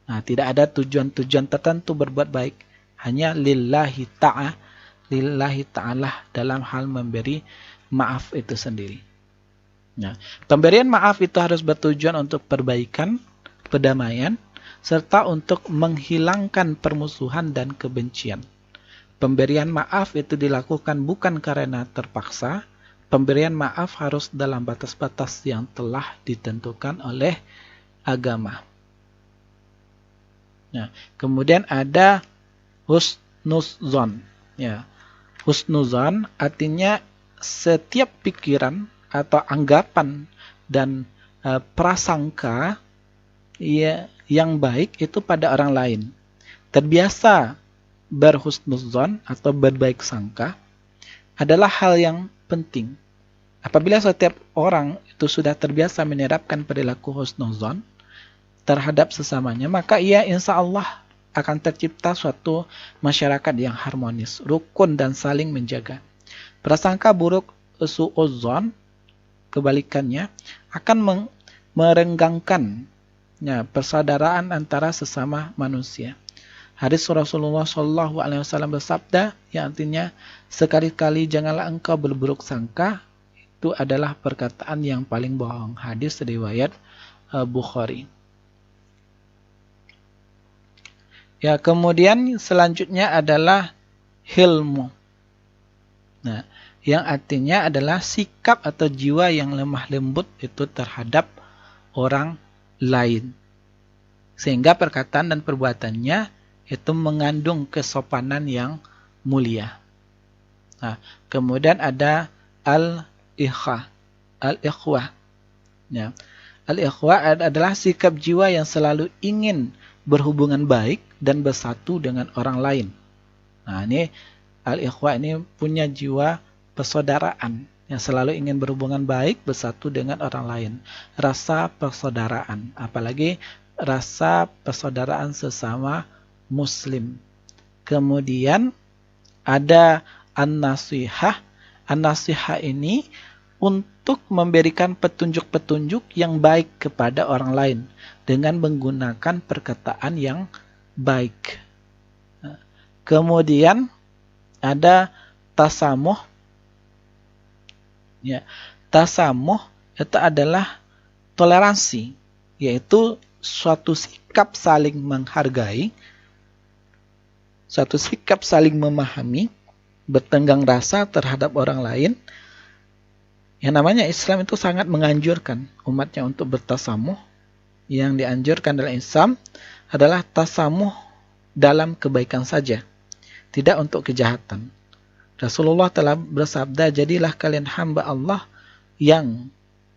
Nah, tidak ada tujuan-tujuan tertentu berbuat baik, hanya lillahi ta'ala dalam hal memberi maaf itu sendiri. Nah, pemberian maaf itu harus bertujuan untuk perbaikan, perdamaian, serta untuk menghilangkan permusuhan dan kebencian. Pemberian maaf itu dilakukan bukan karena terpaksa. Pemberian maaf harus dalam batas-batas yang telah ditentukan oleh agama. Nah, kemudian ada husnuzon. Ya, husnuzon artinya setiap pikiran atau anggapan dan prasangka yang baik itu pada orang lain. Terbiasa berhusnuzon atau berbaik sangka adalah hal yang penting. Apabila setiap orang itu sudah terbiasa menerapkan perilaku husnuzon terhadap sesamanya, maka ia insya Allah akan tercipta suatu masyarakat yang harmonis, rukun, dan saling menjaga. Prasangka buruk, su'udzon, kebalikannya, akan merenggangkan persaudaraan antara sesama manusia. Hadis Rasulullah SAW bersabda, yang artinya, sekali-kali janganlah engkau berburuk sangka, itu adalah perkataan yang paling bohong. Hadis riwayat Bukhari. Ya, kemudian selanjutnya adalah hilmu. Nah, yang artinya adalah sikap atau jiwa yang lemah lembut itu terhadap orang lain, sehingga perkataan dan perbuatannya itu mengandung kesopanan yang mulia. Nah, kemudian ada al-ikhwah. Ya, al-ikhwah adalah sikap jiwa yang selalu ingin berhubungan baik dan bersatu dengan orang lain. Nah, ini al-ikhwah ini punya jiwa persaudaraan yang selalu ingin berhubungan baik, bersatu dengan orang lain. Rasa persaudaraan, apalagi rasa persaudaraan sesama muslim. Kemudian ada an-nasihah. An-nasihah ini untuk memberikan petunjuk-petunjuk yang baik kepada orang lain dengan menggunakan perkataan yang baik. Kemudian ada tasamuh. Ya, tasamuh itu adalah toleransi, yaitu suatu sikap saling menghargai, suatu sikap saling memahami, bertenggang rasa terhadap orang lain. Yang namanya Islam itu sangat menganjurkan umatnya untuk bertasamuh. Yang dianjurkan dalam Islam adalah tasamuh dalam kebaikan saja, tidak untuk kejahatan. Rasulullah telah bersabda, jadilah kalian hamba Allah yang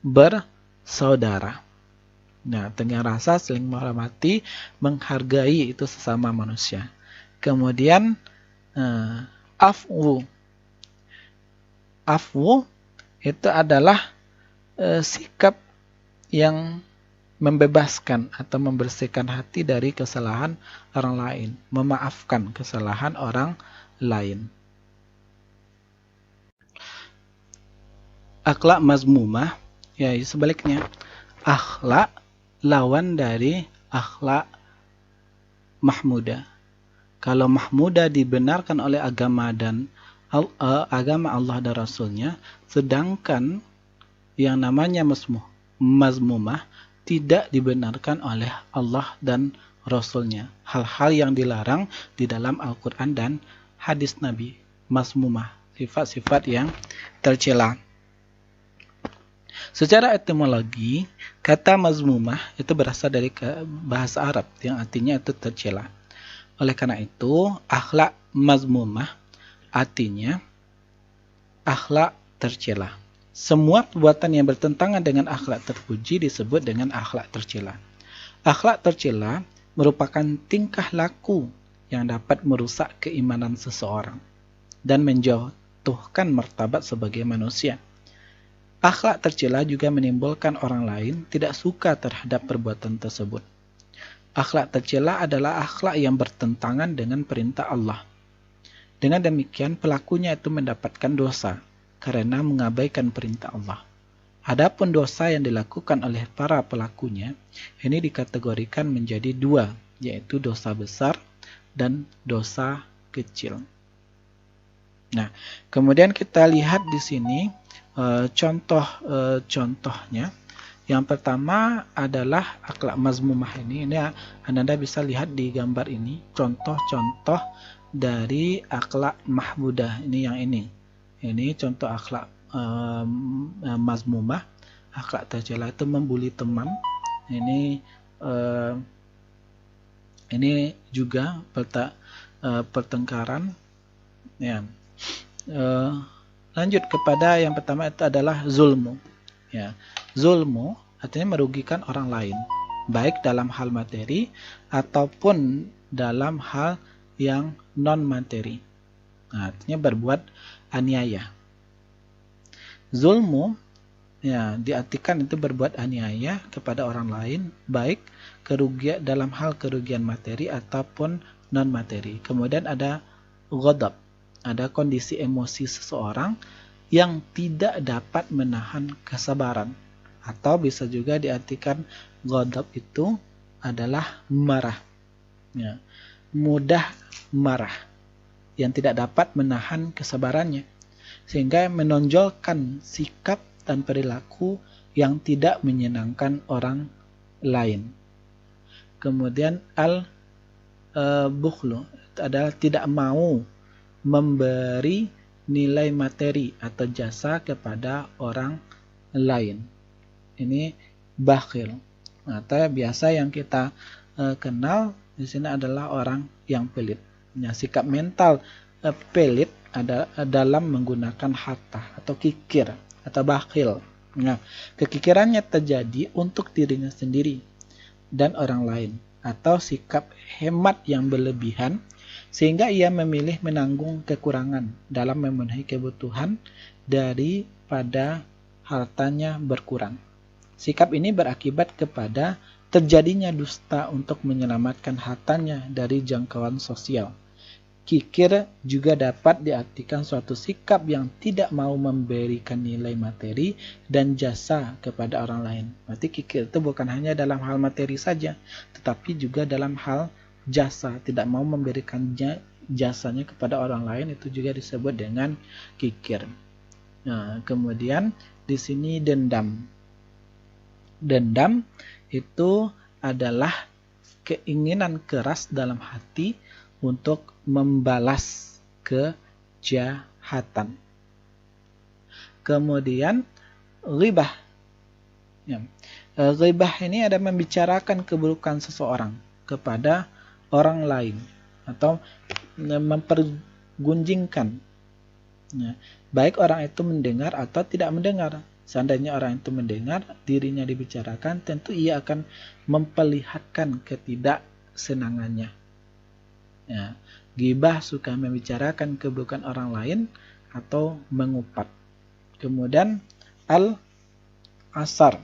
bersaudara. Nah, tenggang rasa, saling menghormati, menghargai itu sesama manusia. Kemudian afwu. Afwu itu adalah sikap yang membebaskan atau membersihkan hati dari kesalahan orang lain, memaafkan kesalahan orang lain. Akhlak mazmumah, ya sebaliknya, akhlak lawan dari akhlak mahmudah. Kalau mahmudah dibenarkan oleh agama dan agama Allah dan Rasulnya, sedangkan yang namanya mazmumah tidak dibenarkan oleh Allah dan Rasulnya. Hal-hal yang dilarang di dalam Al-Quran dan hadis Nabi. Mazmumah, sifat-sifat yang tercela. Secara etimologi, kata mazmumah itu berasal dari bahasa Arab yang artinya itu tercela. Oleh karena itu, akhlak mazmumah artinya akhlak tercela. Semua perbuatan yang bertentangan dengan akhlak terpuji disebut dengan akhlak tercela. Akhlak tercela merupakan tingkah laku yang dapat merusak keimanan seseorang dan menjatuhkan martabat sebagai manusia. Akhlak tercela juga menimbulkan orang lain tidak suka terhadap perbuatan tersebut. Akhlak tercela adalah akhlak yang bertentangan dengan perintah Allah. Dengan demikian, pelakunya itu mendapatkan dosa karena mengabaikan perintah Allah. Adapun dosa yang dilakukan oleh para pelakunya, ini dikategorikan menjadi dua, yaitu dosa besar dan dosa kecil. Nah, kemudian kita lihat di sini contohnya. Yang pertama adalah akhlak mazmumah ini. Ini Anda bisa lihat di gambar ini contoh-contoh dari akhlak mahmudah. Ini yang ini. Ini contoh akhlak mazmumah. Akhlak tercela itu membuli teman. Ini juga pertengkaran. Ya. Lanjut kepada yang pertama itu adalah zulmu. Ya, zulmu artinya merugikan orang lain, baik dalam hal materi ataupun dalam hal yang non materi. Nah, artinya berbuat aniaya. Zulmu ya diartikan itu berbuat aniaya kepada orang lain, baik kerugian dalam hal kerugian materi ataupun non materi. Kemudian ada ghadab. Ada kondisi emosi seseorang yang tidak dapat menahan kesabaran. Atau bisa juga diartikan ghadab itu adalah marah. Ya, mudah marah. Yang tidak dapat menahan kesabarannya. Sehingga menonjolkan sikap dan perilaku yang tidak menyenangkan orang lain. Kemudian al-bukhlu adalah tidak mau memberi nilai materi atau jasa kepada orang lain. Ini bakhil. Atau biasa yang kita kenal di sini adalah orang yang pelit. Ya, sikap mental pelit dalam menggunakan harta atau kikir atau bakhil. Nah, kekikirannya terjadi untuk dirinya sendiri dan orang lain, atau sikap hemat yang berlebihan sehingga ia memilih menanggung kekurangan dalam memenuhi kebutuhan daripada hartanya berkurang. Sikap ini berakibat kepada terjadinya dusta untuk menyelamatkan hartanya dari jangkauan sosial. Kikir juga dapat diartikan suatu sikap yang tidak mau memberikan nilai materi dan jasa kepada orang lain. Berarti kikir itu bukan hanya dalam hal materi saja, tetapi juga dalam hal jasa. Tidak mau memberikan jasanya kepada orang lain, itu juga disebut dengan kikir. Nah, kemudian di sini dendam. Dendam itu adalah keinginan keras dalam hati untuk membalas kejahatan. Kemudian ghibah. Ya. Ghibah ini ada membicarakan keburukan seseorang kepada orang lain atau mempergunjingkan. Ya. Baik orang itu mendengar atau tidak mendengar. Seandainya orang itu mendengar dirinya dibicarakan, tentu ia akan memperlihatkan ketidaksenangannya. Ya. Ghibah suka membicarakan keburukan orang lain atau mengupat. Kemudian al-asar.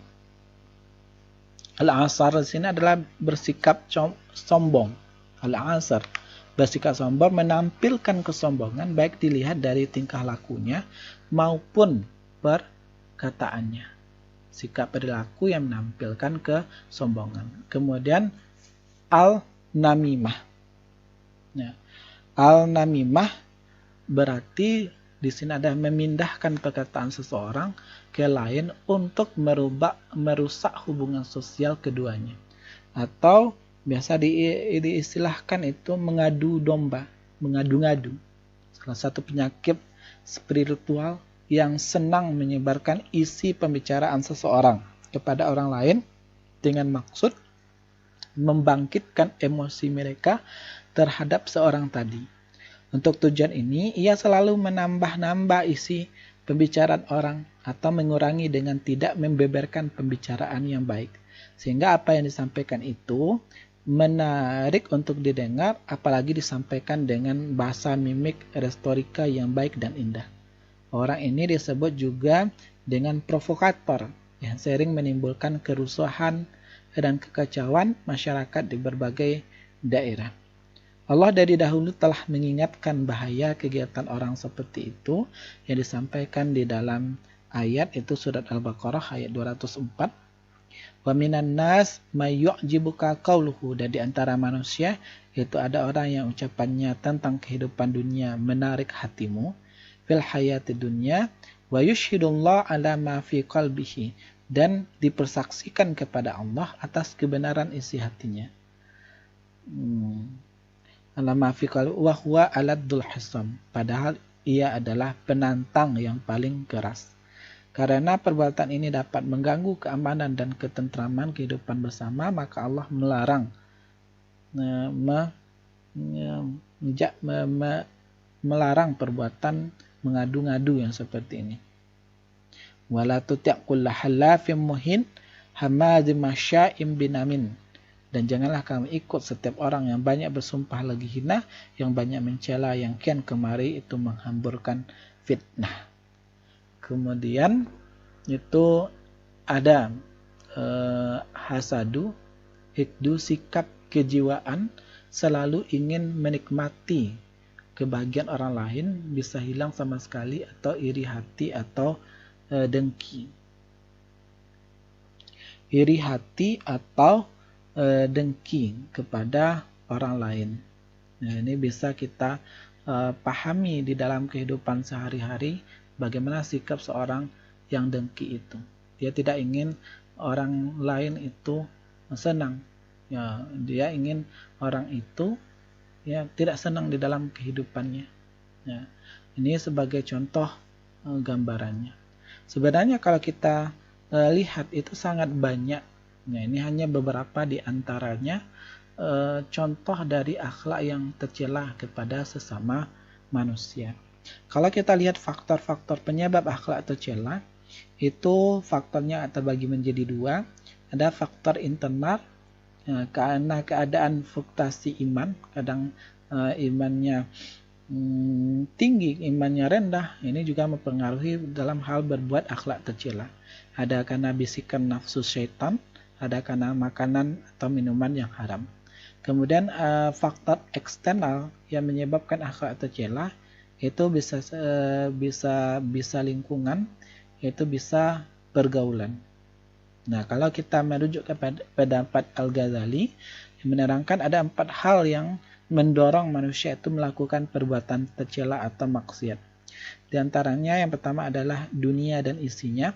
Al-asar di sini adalah bersikap sombong. Al-asar, bersikap sombong, menampilkan kesombongan baik dilihat dari tingkah lakunya maupun perkataannya. Sikap perilaku yang menampilkan kesombongan. Kemudian al-namimah. Ya. Al-namimah berarti di sini ada memindahkan perkataan seseorang ke lain untuk merusak hubungan sosial keduanya. Atau biasa diistilahkan itu mengadu domba, mengadu-ngadu. Salah satu penyakit spiritual yang senang menyebarkan isi pembicaraan seseorang kepada orang lain dengan maksud membangkitkan emosi mereka terhadap seorang tadi. Untuk tujuan ini, ia selalu menambah-nambah isi pembicaraan orang atau mengurangi dengan tidak membeberkan pembicaraan yang baik. Sehingga apa yang disampaikan itu menarik untuk didengar, apalagi disampaikan dengan bahasa mimik retorika yang baik dan indah. Orang ini disebut juga dengan provokator yang sering menimbulkan kerusuhan dan kekacauan masyarakat di berbagai daerah. Allah dari dahulu telah mengingatkan bahaya kegiatan orang seperti itu yang disampaikan di dalam ayat itu surat Al-Baqarah ayat 204. Wa minan nas may yu'jibuka qauluhu, dan di antara manusia itu ada orang yang ucapannya tentang kehidupan dunia menarik hatimu, fil hayati dunya wa yushhidullah ala ma fi qalbihi, dan dipersaksikan kepada Allah atas kebenaran isi hatinya. Wa huwa aladdul hisam, padahal ia adalah penantang yang paling keras. Karena perbuatan ini dapat mengganggu keamanan dan ketentraman kehidupan bersama, maka Allah melarang perbuatan mengadu-ngadu yang seperti ini. Wala tuti' kulla halafin muhin hamazim masya'im binamin, dan janganlah kamu ikut setiap orang yang banyak bersumpah lagi hina, yang banyak mencela, yang kian kemari itu menghamburkan fitnah. Kemudian itu ada hasadu, hikdu, sikap kejiwaan, selalu ingin menikmati kebahagiaan orang lain, bisa hilang sama sekali, atau iri hati atau dengki. Iri hati atau dengki kepada orang lain. Nah, ini bisa kita pahami di dalam kehidupan sehari-hari bagaimana sikap seorang yang dengki itu. Dia tidak ingin orang lain itu senang. Ya, dia ingin orang itu ya tidak senang di dalam kehidupannya. Ya, ini sebagai contoh gambarannya. Sebenarnya kalau kita lihat itu sangat banyak. Nah, ini hanya beberapa di antaranya contoh dari akhlak yang tercela kepada sesama manusia. Kalau kita lihat faktor-faktor penyebab akhlak tercela, itu faktornya terbagi menjadi dua. Ada faktor internal, karena keadaan fluktuasi iman, kadang imannya tinggi, imannya rendah, ini juga mempengaruhi dalam hal berbuat akhlak tercela. Ada karena bisikan nafsu syaitan, ada karena makanan atau minuman yang haram. Kemudian faktor eksternal yang menyebabkan akhlak tercela itu bisa lingkungan, itu bisa pergaulan. Nah, kalau kita merujuk kepada pendapat Al-Ghazali yang menerangkan ada 4 hal yang mendorong manusia itu melakukan perbuatan tercela atau maksiat. Di antaranya yang pertama adalah dunia dan isinya,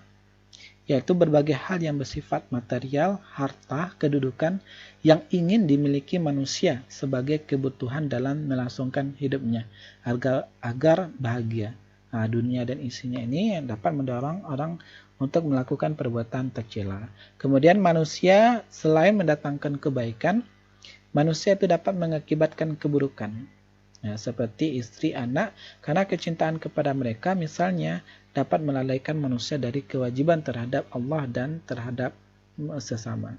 yaitu berbagai hal yang bersifat material, harta, kedudukan yang ingin dimiliki manusia sebagai kebutuhan dalam melangsungkan hidupnya agar bahagia. Nah, dunia dan isinya ini yang dapat mendorong orang untuk melakukan perbuatan tercela. Kemudian manusia selain mendatangkan kebaikan, manusia itu dapat mengakibatkan keburukan. Nah, seperti istri, anak, karena kecintaan kepada mereka misalnya dapat melalaikan manusia dari kewajiban terhadap Allah dan terhadap sesama.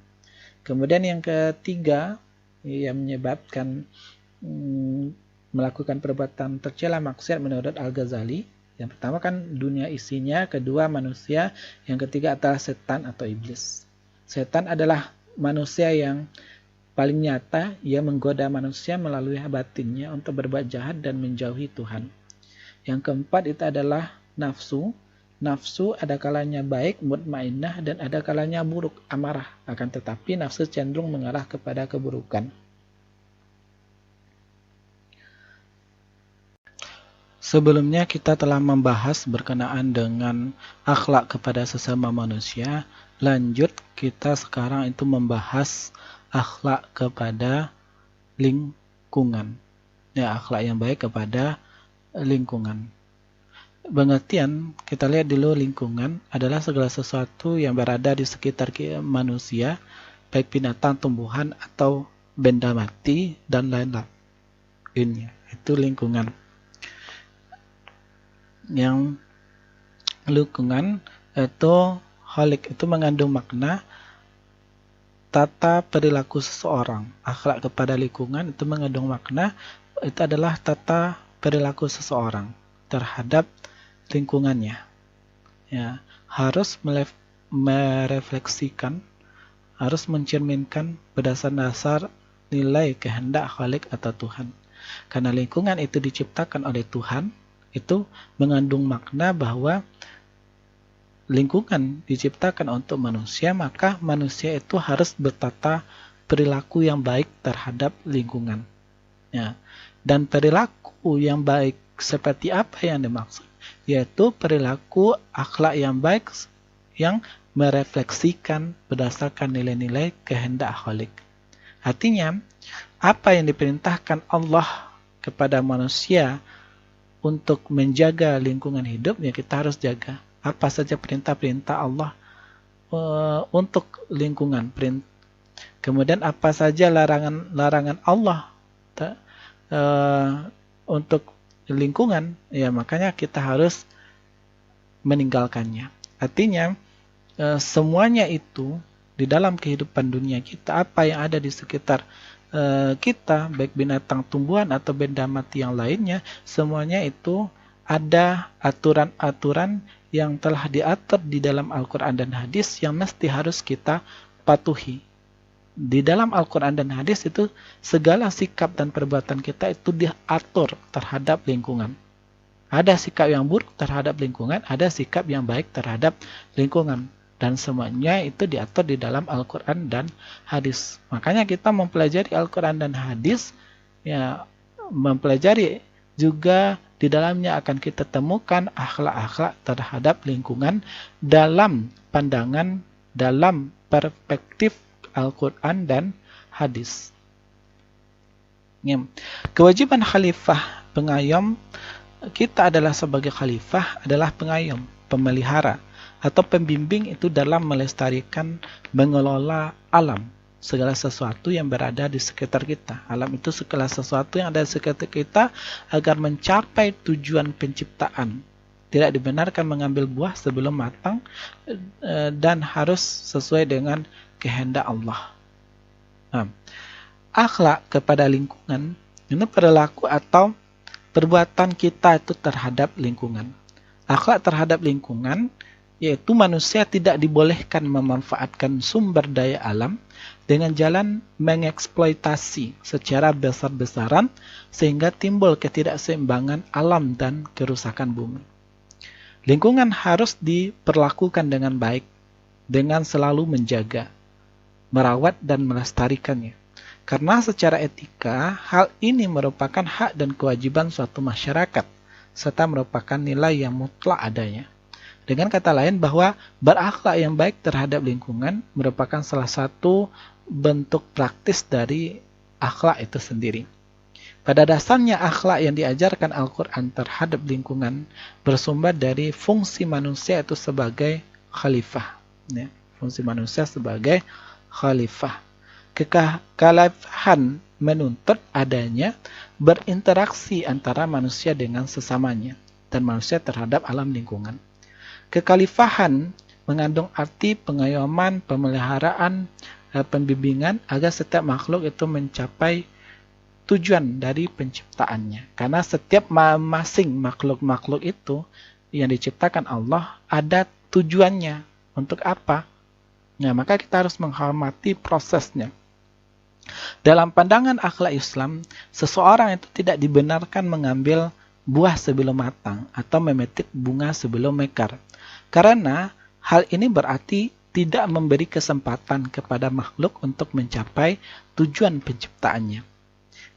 Kemudian yang ketiga yang menyebabkan melakukan perbuatan tercela maksiat menurut Al-Ghazali, yang pertama kan dunia isinya, kedua manusia, yang ketiga adalah setan atau iblis. Setan adalah manusia yang paling nyata, ia menggoda manusia melalui batinnya untuk berbuat jahat dan menjauhi Tuhan. Yang keempat itu adalah nafsu. Nafsu ada kalanya baik, mutmainnah, dan ada kalanya buruk, amarah. Akan tetapi nafsu cenderung mengarah kepada keburukan. Sebelumnya kita telah membahas berkenaan dengan akhlak kepada sesama manusia. Lanjut, kita sekarang itu membahas akhlak kepada lingkungan. Ya, akhlak yang baik kepada lingkungan. Pengertian, kita lihat dulu lingkungan adalah segala sesuatu yang berada di sekitar manusia, baik binatang, tumbuhan, atau benda mati, dan lain-lainnya. Itu lingkungan. Yang lingkungan itu holik, itu mengandung makna tata perilaku seseorang. Akhlak kepada lingkungan itu mengandung makna, itu adalah tata perilaku seseorang terhadap lingkungannya. Ya, harus merefleksikan, harus mencerminkan berdasar dasar nilai kehendak Khalik atau Tuhan. Karena lingkungan itu diciptakan oleh Tuhan, itu mengandung makna bahwa lingkungan diciptakan untuk manusia, maka manusia itu harus bertata perilaku yang baik terhadap lingkungan. Ya. Dan perilaku yang baik seperti apa yang dimaksud? Yaitu perilaku akhlak yang baik yang merefleksikan berdasarkan nilai-nilai kehendak Khalik. Artinya, apa yang diperintahkan Allah kepada manusia untuk menjaga lingkungan hidup, ya kita harus jaga. Apa saja perintah-perintah Allah untuk lingkungan. Kemudian apa saja larangan Allah untuk lingkungan, ya makanya kita harus meninggalkannya. Artinya semuanya itu di dalam kehidupan dunia kita, apa yang ada di sekitar kita, baik binatang, tumbuhan, atau benda mati yang lainnya, semuanya itu ada aturan-aturan yang telah diatur di dalam Al-Quran dan hadis yang mesti harus kita patuhi. Di dalam Al-Quran dan hadis itu segala sikap dan perbuatan kita itu diatur terhadap lingkungan. Ada sikap yang buruk terhadap lingkungan, ada sikap yang baik terhadap lingkungan. Dan semuanya itu diatur di dalam Al-Quran dan hadis. Makanya kita mempelajari Al-Quran dan hadis, ya mempelajari juga di dalamnya akan kita temukan akhlak-akhlak terhadap lingkungan dalam pandangan, dalam perspektif Al-Quran dan hadis. Ya. Kewajiban khalifah pengayom kita adalah sebagai khalifah adalah pengayom, pemelihara, atau pembimbing itu dalam melestarikan, mengelola alam, segala sesuatu yang berada di sekitar kita. Alam itu segala sesuatu yang ada di sekitar kita agar mencapai tujuan penciptaan. Tidak dibenarkan mengambil buah sebelum matang dan harus sesuai dengan kehendak Allah. Nah, akhlak kepada lingkungan ini perilaku atau perbuatan kita itu terhadap lingkungan. Akhlak terhadap lingkungan yaitu manusia tidak dibolehkan memanfaatkan sumber daya alam dengan jalan mengeksploitasi secara besar-besaran sehingga timbul ketidakseimbangan alam dan kerusakan bumi. Lingkungan harus diperlakukan dengan baik, dengan selalu menjaga, merawat dan melestarikannya. Karena secara etika, hal ini merupakan hak dan kewajiban suatu masyarakat, serta merupakan nilai yang mutlak adanya. Dengan kata lain bahwa berakhlak yang baik terhadap lingkungan merupakan salah satu bentuk praktis dari akhlak itu sendiri. Pada dasarnya akhlak yang diajarkan Al-Quran terhadap lingkungan bersumber dari fungsi manusia itu sebagai khalifah. Ya, fungsi manusia sebagai khalifah. Kekhalifahan menuntut adanya berinteraksi antara manusia dengan sesamanya dan manusia terhadap alam lingkungan. Kekhalifahan mengandung arti pengayoman, pemeliharaan, pembimbingan agar setiap makhluk itu mencapai tujuan dari penciptaannya. Karena setiap masing makhluk-makhluk itu yang diciptakan Allah ada tujuannya. Untuk apa? Nah, maka kita harus menghormati prosesnya. Dalam pandangan akhlak Islam, seseorang itu tidak dibenarkan mengambil buah sebelum matang atau memetik bunga sebelum mekar. Karena hal ini berarti tidak memberi kesempatan kepada makhluk untuk mencapai tujuan penciptaannya.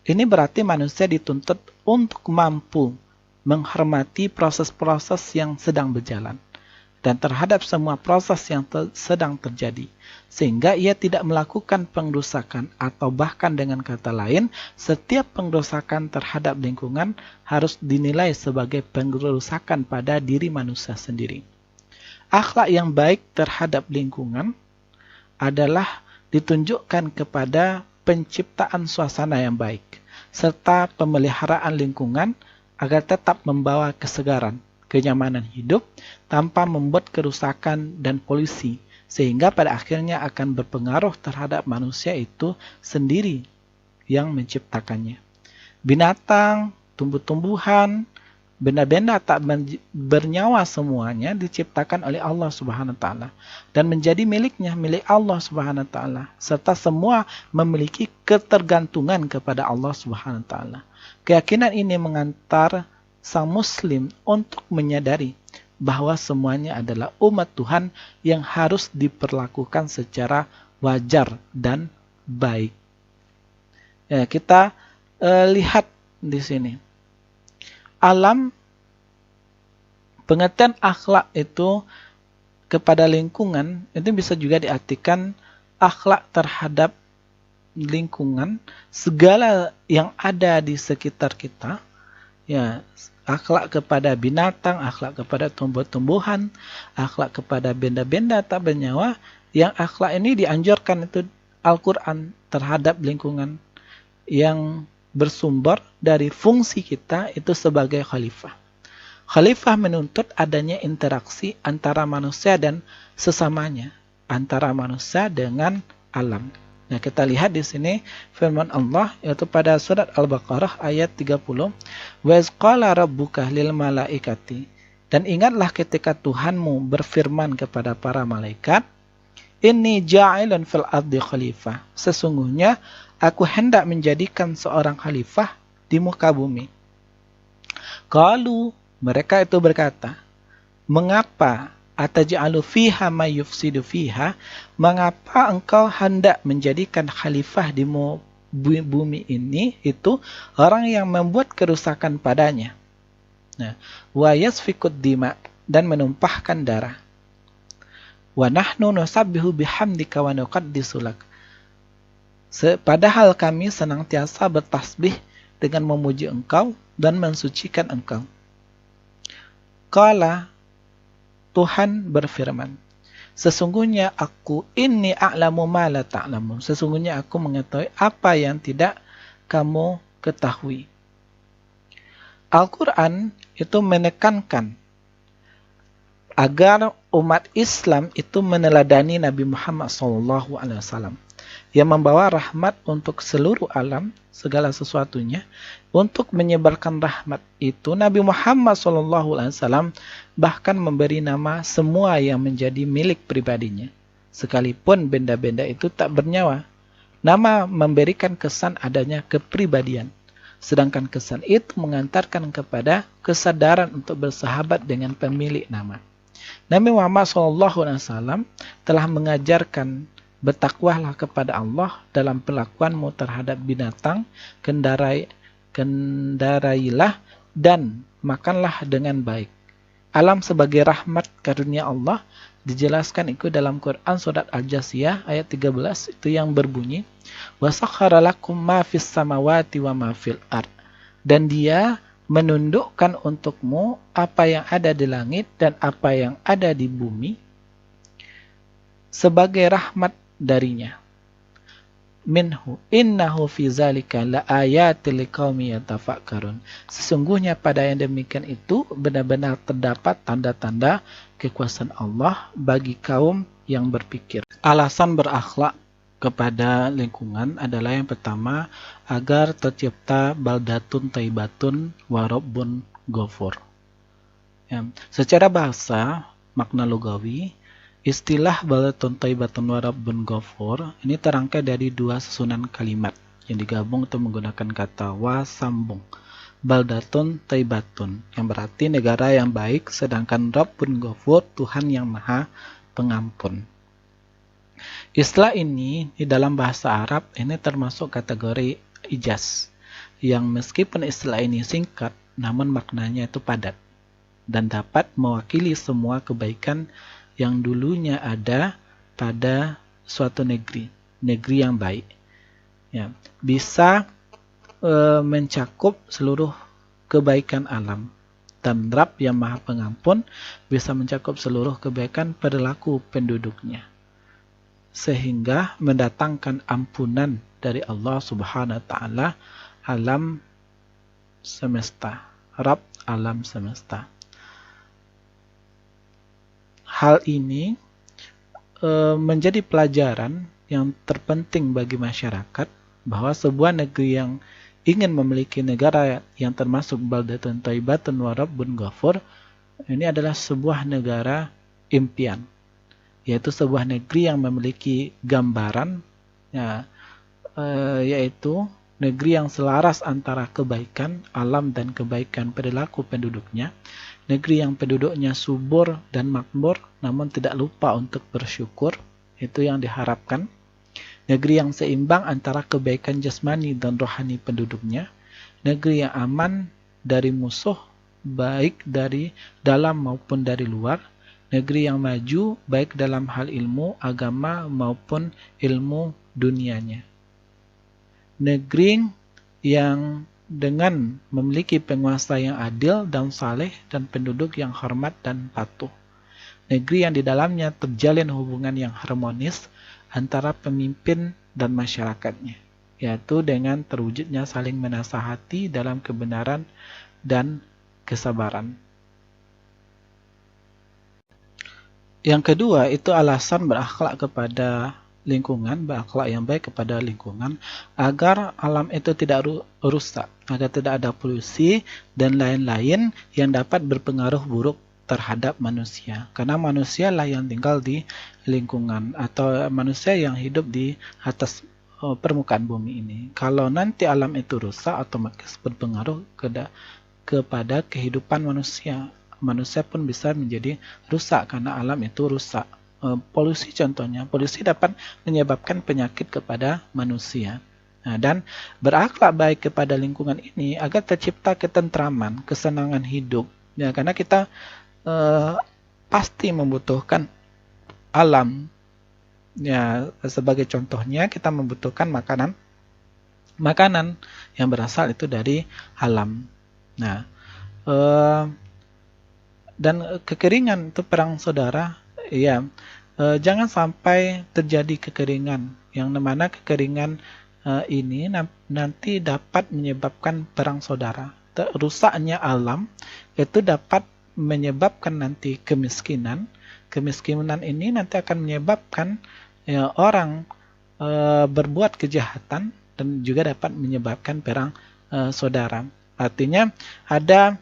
Ini berarti manusia dituntut untuk mampu menghormati proses-proses yang sedang berjalan dan terhadap semua proses yang sedang terjadi, sehingga ia tidak melakukan pengrusakan atau bahkan dengan kata lain, setiap pengrusakan terhadap lingkungan harus dinilai sebagai pengrusakan pada diri manusia sendiri. Akhlak yang baik terhadap lingkungan adalah ditunjukkan kepada penciptaan suasana yang baik, serta pemeliharaan lingkungan agar tetap membawa kesegaran, kenyamanan hidup tanpa membuat kerusakan dan polusi, sehingga pada akhirnya akan berpengaruh terhadap manusia itu sendiri yang menciptakannya. Binatang, tumbuh-tumbuhan, benda-benda tak bernyawa semuanya diciptakan oleh Allah Subhanahu wa taala dan menjadi miliknya, milik Allah Subhanahu wa taala, serta semua memiliki ketergantungan kepada Allah Subhanahu wa taala. Keyakinan ini mengantar sang muslim untuk menyadari bahwa semuanya adalah umat Tuhan yang harus diperlakukan secara wajar dan baik. Ya, kita lihat di sini. Alam, pengertian akhlak itu kepada lingkungan, itu bisa juga diartikan akhlak terhadap lingkungan, segala yang ada di sekitar kita, ya, akhlak kepada binatang, akhlak kepada tumbuh-tumbuhan, akhlak kepada benda-benda tak bernyawa, yang akhlak ini dianjurkan itu Al-Quran terhadap lingkungan yang bersumber dari fungsi kita itu sebagai khalifah. Khalifah menuntut adanya interaksi antara manusia dan sesamanya, antara manusia dengan alam. Nah, kita lihat di sini firman Allah yaitu pada surat Al-Baqarah ayat 30, "Wa iz qala rabbuka lil malaikati." Dan ingatlah ketika Tuhanmu berfirman kepada para malaikat, "Inni ja'ilun fil ardi khalifah." Sesungguhnya aku hendak menjadikan seorang khalifah di muka bumi. Qalu, mereka itu berkata, "Mengapa ataj'alu fiha may yufsidu fiha?" Mengapa engkau hendak menjadikan khalifah di bumi ini itu orang yang membuat kerusakan padanya? Nah, wa yasfikud dima, dan menumpahkan darah. Wa nahnu nusabbihu bihamdika wa nuqaddisu lak. Padahal kami senantiasa bertasbih dengan memuji engkau dan mensucikan engkau. Qala, Tuhan berfirman, sesungguhnya aku inni a'lamu ma la ta'lamun. Sesungguhnya aku mengetahui apa yang tidak kamu ketahui. Al-Quran itu menekankan agar umat Islam itu meneladani Nabi Muhammad SAW yang membawa rahmat untuk seluruh alam, segala sesuatunya. Untuk menyebarkan rahmat itu, Nabi Muhammad SAW bahkan memberi nama semua yang menjadi milik pribadinya, sekalipun benda-benda itu tak bernyawa. Nama memberikan kesan adanya kepribadian, sedangkan kesan itu mengantarkan kepada kesadaran untuk bersahabat dengan pemilik nama. Nabi Muhammad SAW telah mengajarkan, bertakwalah kepada Allah dalam perlakuanmu terhadap binatang, kendarailah dan makanlah dengan baik. Alam sebagai rahmat karunia Allah dijelaskan itu dalam Quran surat Al-Jasiyah ayat 13 itu yang berbunyi wasakhkhara lakum ma fis samawati wa ma fil ard, dan dia menundukkan untukmu apa yang ada di langit dan apa yang ada di bumi sebagai rahmat darinya. Minhu innahu fi zalika laayatil liqaumin yatafakkarun. Sesungguhnya pada yang demikian itu benar-benar terdapat tanda-tanda kekuasaan Allah bagi kaum yang berpikir. Alasan berakhlak kepada lingkungan adalah yang pertama agar tercipta baldatun taibatun wa rabbun ghafur. Ya, secara bahasa makna lugawi istilah baldatun taibatun wa rabbun ghafur ini terangkai dari dua susunan kalimat yang digabung untuk menggunakan kata wa sambung. Baldatun taibatun yang berarti negara yang baik, sedangkan Rabbun ghafur Tuhan yang maha pengampun. Istilah ini di dalam bahasa Arab ini termasuk kategori ijaz yang meskipun istilah ini singkat namun maknanya itu padat dan dapat mewakili semua kebaikan yang dulunya ada pada suatu negeri yang baik. Ya, bisa mencakup seluruh kebaikan alam, dan Rabb yang Maha Pengampun bisa mencakup seluruh kebaikan perilaku penduduknya, sehingga mendatangkan ampunan dari Allah Subhanahu wa taala alam semesta, Rabb alam semesta. Hal ini menjadi pelajaran yang terpenting bagi masyarakat bahwa sebuah negeri yang ingin memiliki negara yang termasuk baldatun thayyibatun wa rabbun ghafur ini adalah sebuah negara impian, yaitu sebuah negeri yang memiliki gambaran ya, yaitu negeri yang selaras antara kebaikan alam dan kebaikan perilaku penduduknya, negeri yang penduduknya subur dan makmur namun tidak lupa untuk bersyukur, itu yang diharapkan. Negeri yang seimbang antara kebaikan jasmani dan rohani penduduknya, negeri yang aman dari musuh baik dari dalam maupun dari luar, negeri yang maju baik dalam hal ilmu, agama maupun ilmu dunianya. Negeri yang dengan memiliki penguasa yang adil dan saleh dan penduduk yang hormat dan patuh. Negeri yang di dalamnya terjalin hubungan yang harmonis antara pemimpin dan masyarakatnya, yaitu dengan terwujudnya saling menasihati dalam kebenaran dan kesabaran. Yang kedua, itu alasan berakhlak kepada lingkungan, berakhlak yang baik kepada lingkungan, agar alam itu tidak rusak, agar tidak ada polusi dan lain-lain yang dapat berpengaruh buruk terhadap manusia. Karena manusia lah yang tinggal di lingkungan atau manusia yang hidup di atas permukaan bumi ini. Kalau nanti alam itu rusak, otomatis berpengaruh kepada kehidupan manusia. Manusia pun bisa menjadi rusak karena alam itu rusak. Polusi contohnya, polusi dapat menyebabkan penyakit kepada manusia. Nah, dan berakhlak baik kepada lingkungan ini agar tercipta ketentraman, kesenangan hidup. Ya, karena kita pasti membutuhkan alam. Ya, sebagai contohnya kita membutuhkan makanan yang berasal itu dari alam. Nah, dan kekeringan itu perang saudara. Ya, jangan sampai terjadi kekeringan yang mana kekeringan ini nanti dapat menyebabkan perang saudara. Rusaknya alam itu dapat menyebabkan nanti kemiskinan. Kemiskinan ini nanti akan menyebabkan orang berbuat kejahatan dan juga dapat menyebabkan perang saudara. Artinya ada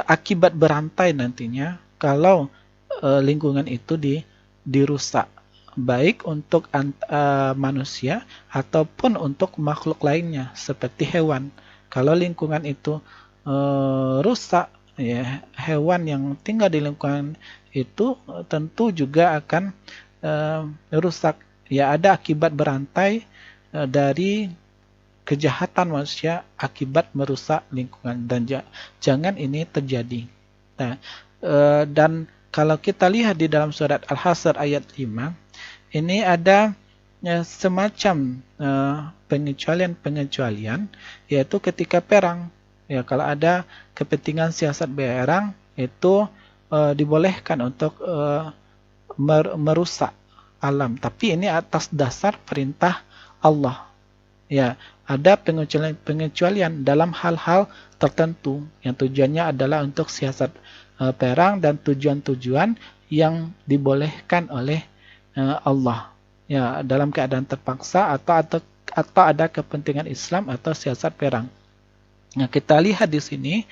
akibat berantai nantinya kalau lingkungan itu dirusak, baik untuk manusia ataupun untuk makhluk lainnya seperti hewan. Kalau lingkungan itu rusak, ya, hewan yang tinggal di lingkungan itu tentu juga akan rusak. Ya, ada akibat berantai dari kejahatan manusia akibat merusak lingkungan, dan jangan ini terjadi. Nah, Dan kalau kita lihat di dalam surat Al-Hasr ayat 5, ini ada semacam pengecualian-pengecualian, yaitu ketika perang. Ya, kalau ada kepentingan siasat perang, itu dibolehkan untuk merusak alam. Tapi ini atas dasar perintah Allah. Ya, ada pengecualian dalam hal-hal tertentu yang tujuannya adalah untuk siasat perang dan tujuan-tujuan yang dibolehkan oleh Allah. Ya, dalam keadaan terpaksa atau ada kepentingan Islam atau siasat perang. Nah, kita lihat di sini,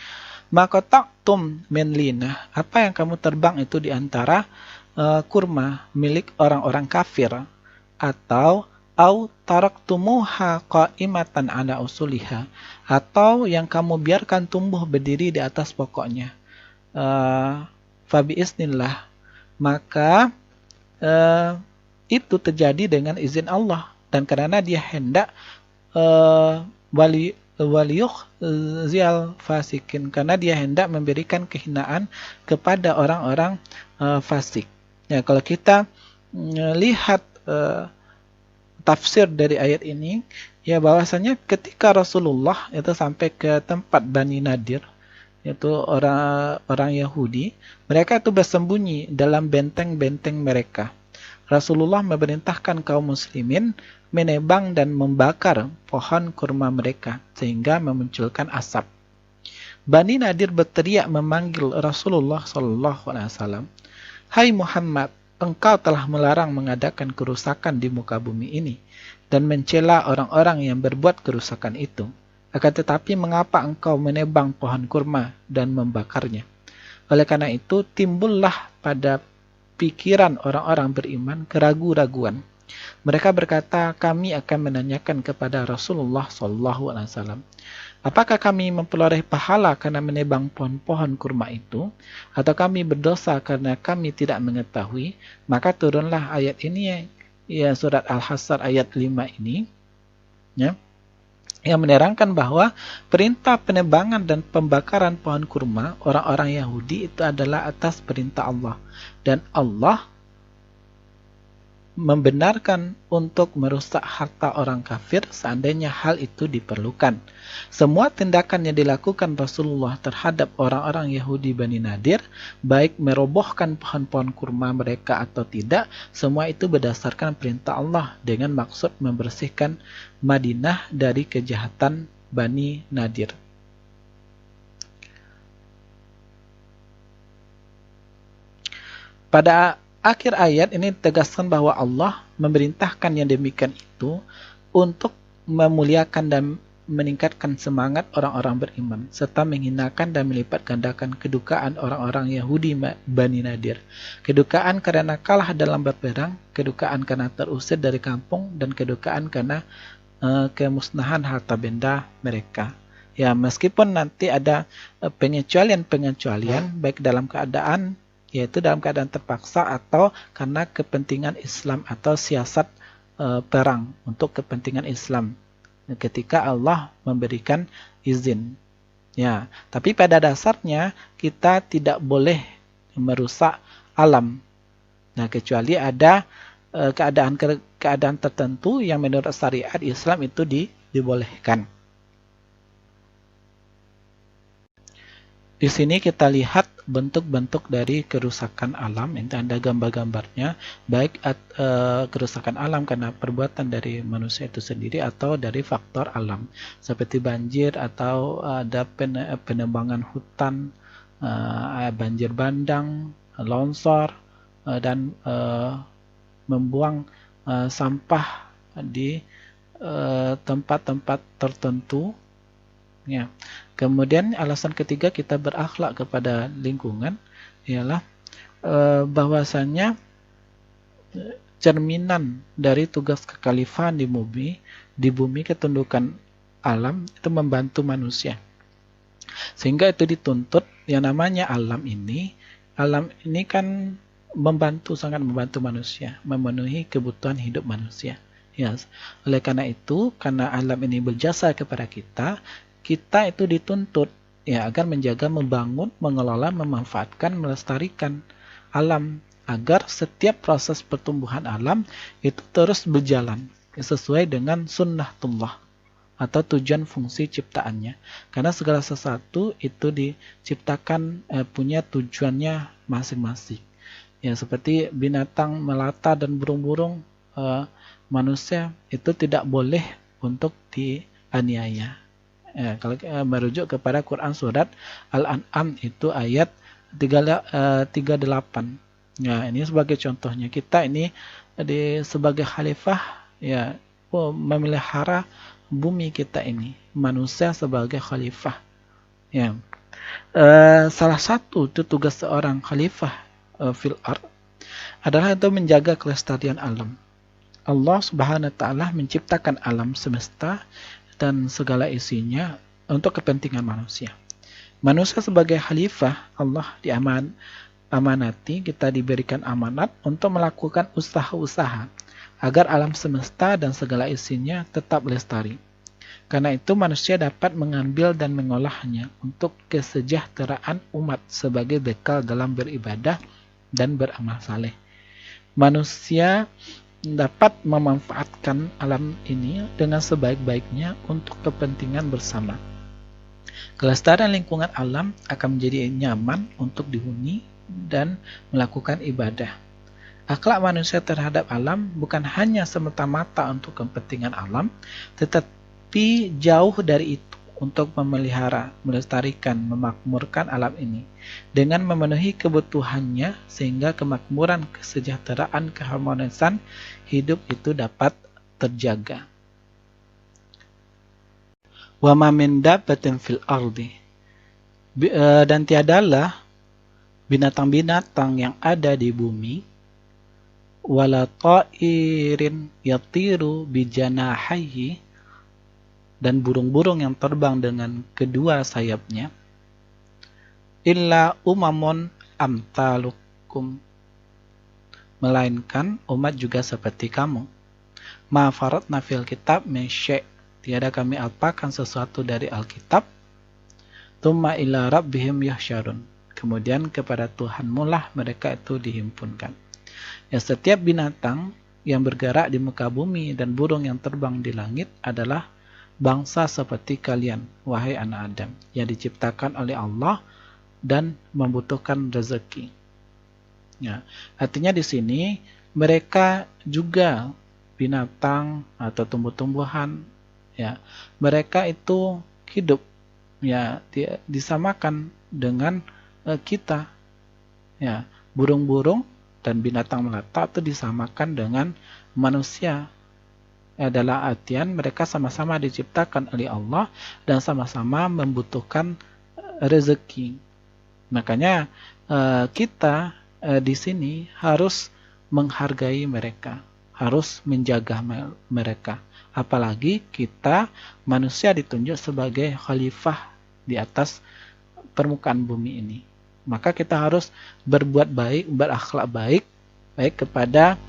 maka taktum min linah, apa yang kamu terbang itu di antara kurma milik orang-orang kafir, atau au taraktumuha qa'imatan ala usuliha, atau yang kamu biarkan tumbuh berdiri di atas pokoknya. Fabi isnillah, maka itu terjadi dengan izin Allah, dan karena dia hendak waliyukhziyal fasikin, karena dia hendak memberikan kehinaan kepada orang-orang fasik. Ya, kalau kita lihat tafsir dari ayat ini, ya bahwasanya ketika Rasulullah itu sampai ke tempat Bani Nadir, yaitu orang Yahudi, mereka itu bersembunyi dalam benteng-benteng mereka. Rasulullah memerintahkan kaum muslimin menebang dan membakar pohon kurma mereka sehingga memunculkan asap. Bani Nadir berteriak memanggil Rasulullah SAW, "Hai Muhammad, engkau telah melarang mengadakan kerusakan di muka bumi ini dan mencela orang-orang yang berbuat kerusakan itu. Akan tetapi mengapa engkau menebang pohon kurma dan membakarnya?" Oleh karena itu timbullah pada pikiran orang-orang beriman keraguan-raguan. Mereka berkata, kami akan menanyakan kepada Rasulullah SAW, apakah kami memperoleh pahala karena menebang pohon-pohon kurma itu, atau kami berdosa karena kami tidak mengetahui? Maka turunlah ayat ini, ya surat Al-Hasr ayat 5 ini, ya, yang menerangkan bahwa perintah penebangan dan pembakaran pohon kurma orang-orang Yahudi itu adalah atas perintah Allah, dan Allah membenarkan untuk merusak harta orang kafir seandainya hal itu diperlukan. Semua tindakan yang dilakukan Rasulullah terhadap orang-orang Yahudi Bani Nadir, baik merobohkan pohon-pohon kurma mereka atau tidak, semua itu berdasarkan perintah Allah dengan maksud membersihkan Madinah dari kejahatan Bani Nadir. Pada akhir ayat ini tegaskan bahwa Allah memerintahkan yang demikian itu untuk memuliakan dan meningkatkan semangat orang-orang beriman, serta menghinakan dan melipat gandakan kedukaan orang-orang Yahudi Bani Nadir. Kedukaan karena kalah dalam berperang, kedukaan karena terusir dari kampung, dan kedukaan karena kemusnahan harta benda mereka. Ya, meskipun nanti ada pengecualian-pengecualian, baik dalam keadaan yaitu dalam keadaan terpaksa atau karena kepentingan Islam atau siasat perang untuk kepentingan Islam ketika Allah memberikan izin. Ya, tapi pada dasarnya kita tidak boleh merusak alam. Nah, kecuali ada keadaan tertentu yang menurut syariat Islam itu dibolehkan. Di sini kita lihat bentuk-bentuk dari kerusakan alam. Ini ada gambar-gambarnya, baik kerusakan alam karena perbuatan dari manusia itu sendiri atau dari faktor alam, seperti banjir atau ada penebangan hutan, banjir bandang, longsor, dan membuang sampah di tempat-tempat tertentu. Ya. Kemudian alasan ketiga kita berakhlak kepada lingkungan ialah bahwasannya cerminan dari tugas kekhalifahan di bumi ketundukan alam itu membantu manusia. Sehingga itu dituntut yang namanya alam ini kan sangat membantu manusia, memenuhi kebutuhan hidup manusia. Ya, oleh karena itu, karena alam ini berjasa kepada kita itu dituntut ya agar menjaga, membangun, mengelola, memanfaatkan, melestarikan alam agar setiap proses pertumbuhan alam itu terus berjalan sesuai dengan sunnatullah atau tujuan fungsi ciptaannya. Karena segala sesuatu itu diciptakan punya tujuannya masing-masing. Ya, seperti binatang melata dan burung-burung, manusia itu tidak boleh untuk dianiaya. Ya, kalau merujuk kepada Quran surat Al-An'am itu ayat 38. Ya, ini sebagai contohnya, kita ini sebagai khalifah ya memelihara bumi kita ini, manusia sebagai khalifah. Ya. Salah satu itu tugas seorang khalifah fil ard adalah itu menjaga kelestarian alam. Allah Subhanahu wa taala menciptakan alam semesta dan segala isinya untuk kepentingan manusia. Manusia sebagai khalifah Allah amanati, kita diberikan amanat untuk melakukan usaha-usaha agar alam semesta dan segala isinya tetap lestari. Karena itu manusia dapat mengambil dan mengolahnya untuk kesejahteraan umat sebagai bekal dalam beribadah dan beramal saleh. Manusia dapat memanfaatkan alam ini dengan sebaik-baiknya untuk kepentingan bersama. Kelestarian lingkungan alam akan menjadi nyaman untuk dihuni dan melakukan ibadah. Akhlak manusia terhadap alam bukan hanya semata-mata untuk kepentingan alam, tetapi jauh dari itu untuk memelihara, melestarikan, memakmurkan alam ini dengan memenuhi kebutuhannya sehingga kemakmuran, kesejahteraan, keharmonisan hidup itu dapat terjaga. Wa ma min dabbatin fil ardi, dan tiadalah binatang-binatang yang ada di bumi, wala ta'irin yatiru bijanahihi, dan burung-burung yang terbang dengan kedua sayapnya, illa umamun amtalukum, melainkan umat juga seperti kamu. Ma faratna fil kitab min syai', tiada kami alpakan sesuatu dari Alkitab. Tsumma ila rabbihim yahsyarun, kemudian kepada Tuhanmu lah mereka itu dihimpunkan. Ya, setiap binatang yang bergerak di muka bumi dan burung yang terbang di langit adalah bangsa seperti kalian, wahai anak Adam, yang diciptakan oleh Allah dan membutuhkan rezeki. Ya, artinya di sini mereka juga binatang atau tumbuh-tumbuhan, ya, mereka itu hidup, ya, disamakan dengan kita. Ya, burung-burung dan binatang melata itu disamakan dengan manusia. Dalam artian mereka sama-sama diciptakan oleh Allah dan sama-sama membutuhkan rezeki. Makanya kita di sini harus menghargai mereka, harus menjaga mereka. Apalagi kita manusia ditunjuk sebagai khalifah di atas permukaan bumi ini. Maka kita harus berbuat baik, berakhlak baik, baik kepada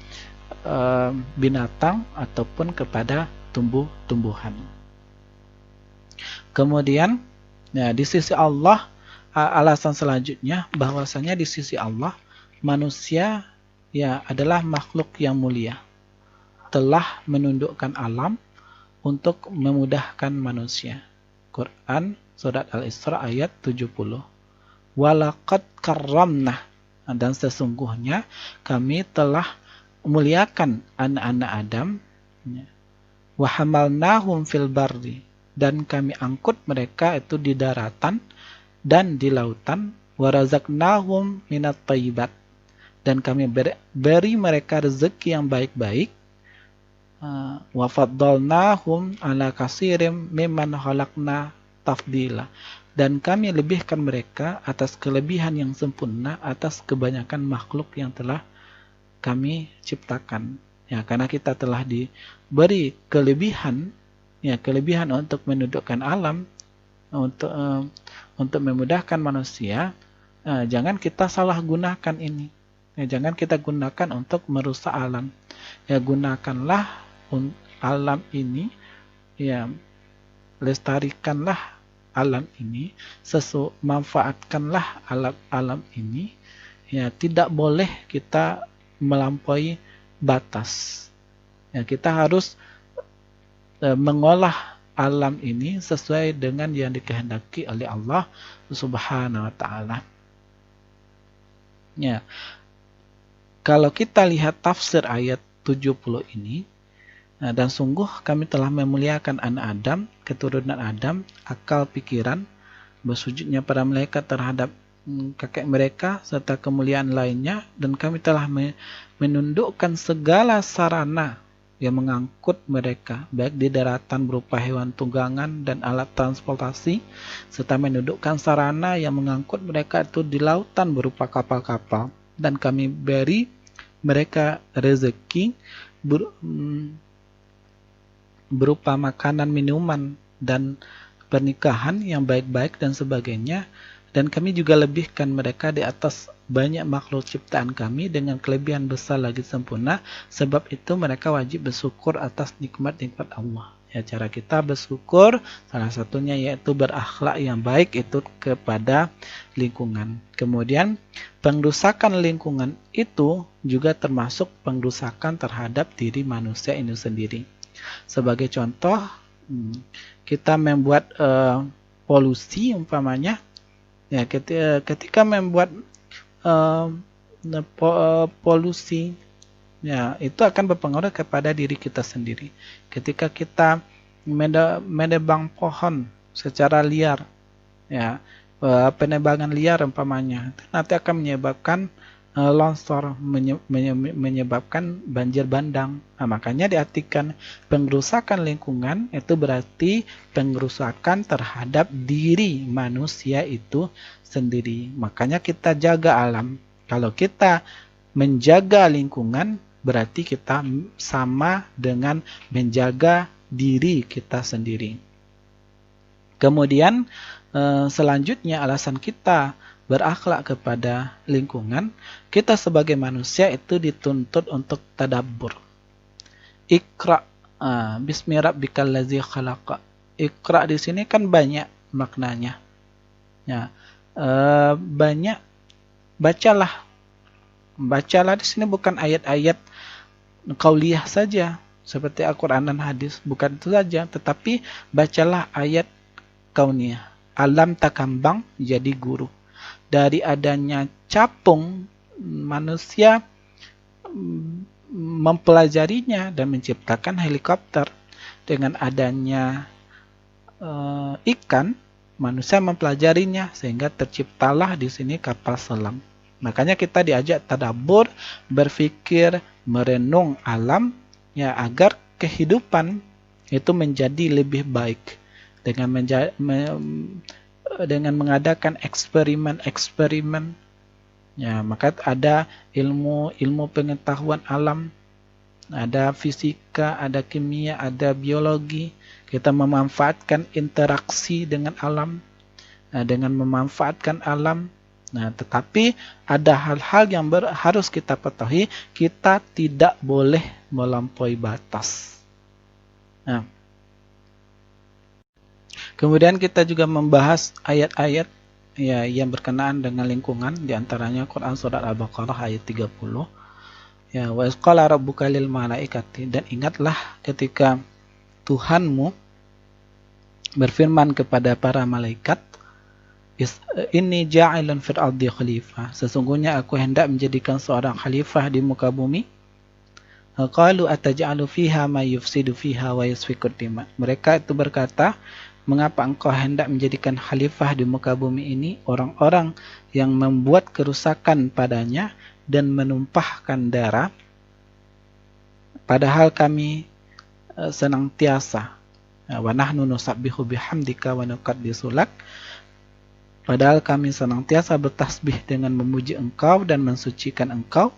binatang ataupun kepada tumbuh-tumbuhan. Kemudian, ya, di sisi Allah, alasan selanjutnya bahwasanya di sisi Allah manusia ya adalah makhluk yang mulia, telah menundukkan alam untuk memudahkan manusia. Quran surat Al-Isra ayat 70. Walaqad karramna, dan sesungguhnya kami telah muliakan anak-anak Adam, wa hamalnahum fil barri, dan kami angkut mereka itu di daratan dan di lautan, wa razaqnahum minat thayyibat, dan kami beri mereka rezeki yang baik-baik, wa faddalnahum ala katsirin mimman khalaqna tafdila, dan kami lebihkan mereka atas kelebihan yang sempurna atas kebanyakan makhluk yang telah kami ciptakan. Ya, karena kita telah diberi kelebihan, ya, kelebihan untuk menundukkan alam, untuk memudahkan manusia. Jangan kita salah gunakan ini. Ya, jangan kita gunakan untuk merusak alam. Ya, gunakanlah alam ini, ya, lestarikanlah alam ini, manfaatkanlah alam ini. Ya, tidak boleh kita melampaui batas. Ya, kita harus mengolah alam ini sesuai dengan yang dikehendaki oleh Allah Subhanahu wa taala. Ya. Kalau kita lihat tafsir ayat 70 ini, dan sungguh kami telah memuliakan anak Adam, keturunan Adam, akal pikiran, bersujudnya para malaikat terhadap kakek mereka, serta kemuliaan lainnya, dan kami telah menundukkan segala sarana yang mengangkut mereka, baik di daratan berupa hewan tunggangan dan alat transportasi, serta menundukkan sarana yang mengangkut mereka itu di lautan berupa kapal-kapal, dan kami beri mereka rezeki berupa makanan, minuman, dan pernikahan yang baik-baik dan sebagainya. Dan kami juga lebihkan mereka di atas banyak makhluk ciptaan kami dengan kelebihan besar lagi sempurna. Sebab itu mereka wajib bersyukur atas nikmat-nikmat Allah. Ya, cara kita bersyukur salah satunya yaitu berakhlak yang baik itu kepada lingkungan. Kemudian pengrusakan lingkungan itu juga termasuk pengrusakan terhadap diri manusia itu sendiri. Sebagai contoh, kita membuat polusi umpamanya. Ya, ketika membuat polusi, ya, itu akan berpengaruh kepada diri kita sendiri. Ketika kita menebang pohon secara liar, ya, penebangan liar umpamanya, nanti akan menyebabkan longsor, menyebabkan banjir bandang. Nah, makanya diartikan pengrusakan lingkungan itu berarti pengrusakan terhadap diri manusia itu sendiri. Makanya kita jaga alam. Kalau kita menjaga lingkungan, berarti kita sama dengan menjaga diri kita sendiri. Kemudian selanjutnya alasan kita berakhlak kepada lingkungan, kita sebagai manusia itu dituntut untuk tadabbur. Iqra, bismi rabbikal ladzi khalaqa. Iqra di sini kan banyak maknanya. Ya, banyak, bacalah. Bacalah di sini bukan ayat-ayat qauliyah saja seperti Al-Qur'an dan hadis, bukan itu saja, tetapi bacalah ayat kauniyah. Alam takambang jadi guru. Dari adanya capung, manusia mempelajarinya dan menciptakan helikopter. Dengan adanya ikan, manusia mempelajarinya sehingga terciptalah di sini kapal selam. Makanya kita diajak tadabbur, berpikir, merenung alam, ya, agar kehidupan itu menjadi lebih baik dengan mengadakan eksperimen. Ya, maka ada ilmu pengetahuan alam, ada fisika, ada kimia, ada biologi. Kita memanfaatkan interaksi dengan alam, dengan memanfaatkan alam. Nah, tetapi ada hal-hal yang harus kita ketahui, kita tidak boleh melampaui batas. Nah, kemudian kita juga membahas ayat-ayat, ya, yang berkenaan dengan lingkungan, diantaranya Quran Surat Al-Baqarah ayat 30. Ya, wa qala rabbuka lil malaikati, dan ingatlah ketika Tuhanmu berfirman kepada para malaikat, inni ja'ilun fil ardi khalifah, sesungguhnya aku hendak menjadikan seorang khalifah di muka bumi. Qalu ataj'alu fiha ma yufsidu fiha wa yasfikud dima. Mereka itu berkata, mengapa engkau hendak menjadikan khalifah di muka bumi ini orang-orang yang membuat kerusakan padanya dan menumpahkan darah, padahal kami senantiasa, wa nahnu nusabbihu bihamdika wa nuqaddisu lak, padahal kami senantiasa bertasbih dengan memuji engkau dan mensucikan engkau.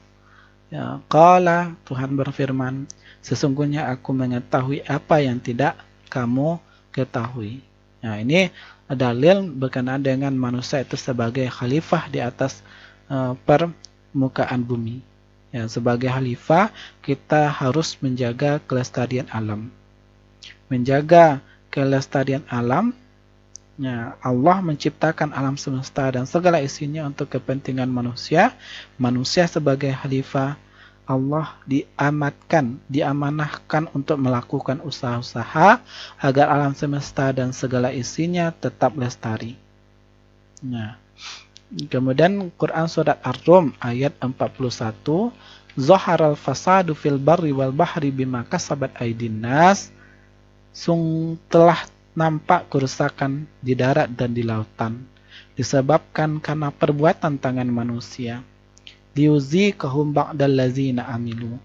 Ya, qala, Tuhan berfirman, sesungguhnya aku mengetahui apa yang tidak kamu ketahui. Nah, ini dalil berkenaan dengan manusia itu sebagai khalifah di atas permukaan bumi. Ya, sebagai khalifah kita harus menjaga kelestarian alam. Menjaga kelestarian alam, Ya, Allah menciptakan alam semesta dan segala isinya untuk kepentingan manusia. Manusia sebagai khalifah Allah diamanahkan untuk melakukan usaha-usaha agar alam semesta dan segala isinya tetap lestari. Nah, kemudian Quran surat Ar-Rum ayat 41, Zaharal fasadu fil barri wal bahri bima kasabat aydin nas. Telah nampak kerusakan di darat dan di lautan disebabkan karena perbuatan tangan manusia. Liyuziqahum ba'dal ladzina amilu.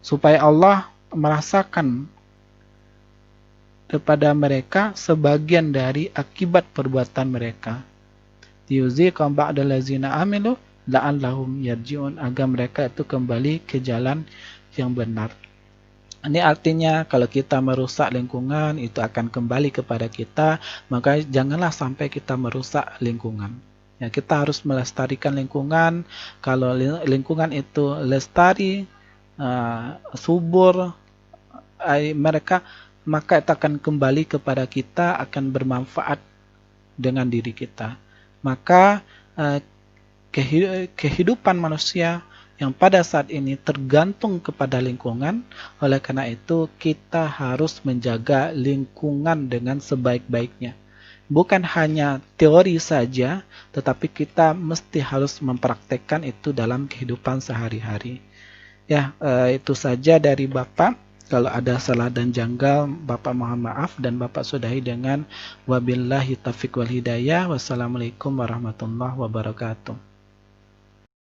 Supaya Allah merasakan kepada mereka sebagian dari akibat perbuatan mereka. Liyuziqahum ba'dal ladzina amilu la'allahum yarji'un, agar mereka itu kembali ke jalan yang benar. Ini artinya kalau kita merusak lingkungan itu akan kembali kepada kita, maka janganlah sampai kita merusak lingkungan. Ya, kita harus melestarikan lingkungan. Kalau lingkungan itu lestari, subur, maka itu akan kembali kepada kita, akan bermanfaat dengan diri kita. Maka kehidupan manusia yang pada saat ini tergantung kepada lingkungan. Oleh karena itu kita harus menjaga lingkungan dengan sebaik-baiknya. Bukan hanya teori saja, tetapi kita mesti harus mempraktekkan itu dalam kehidupan sehari-hari. Ya, itu saja dari Bapak. Kalau ada salah dan janggal, Bapak mohon maaf, dan Bapak sudahi dengan wabillahi taufiq wal hidayah. Wassalamualaikum warahmatullahi wabarakatuh.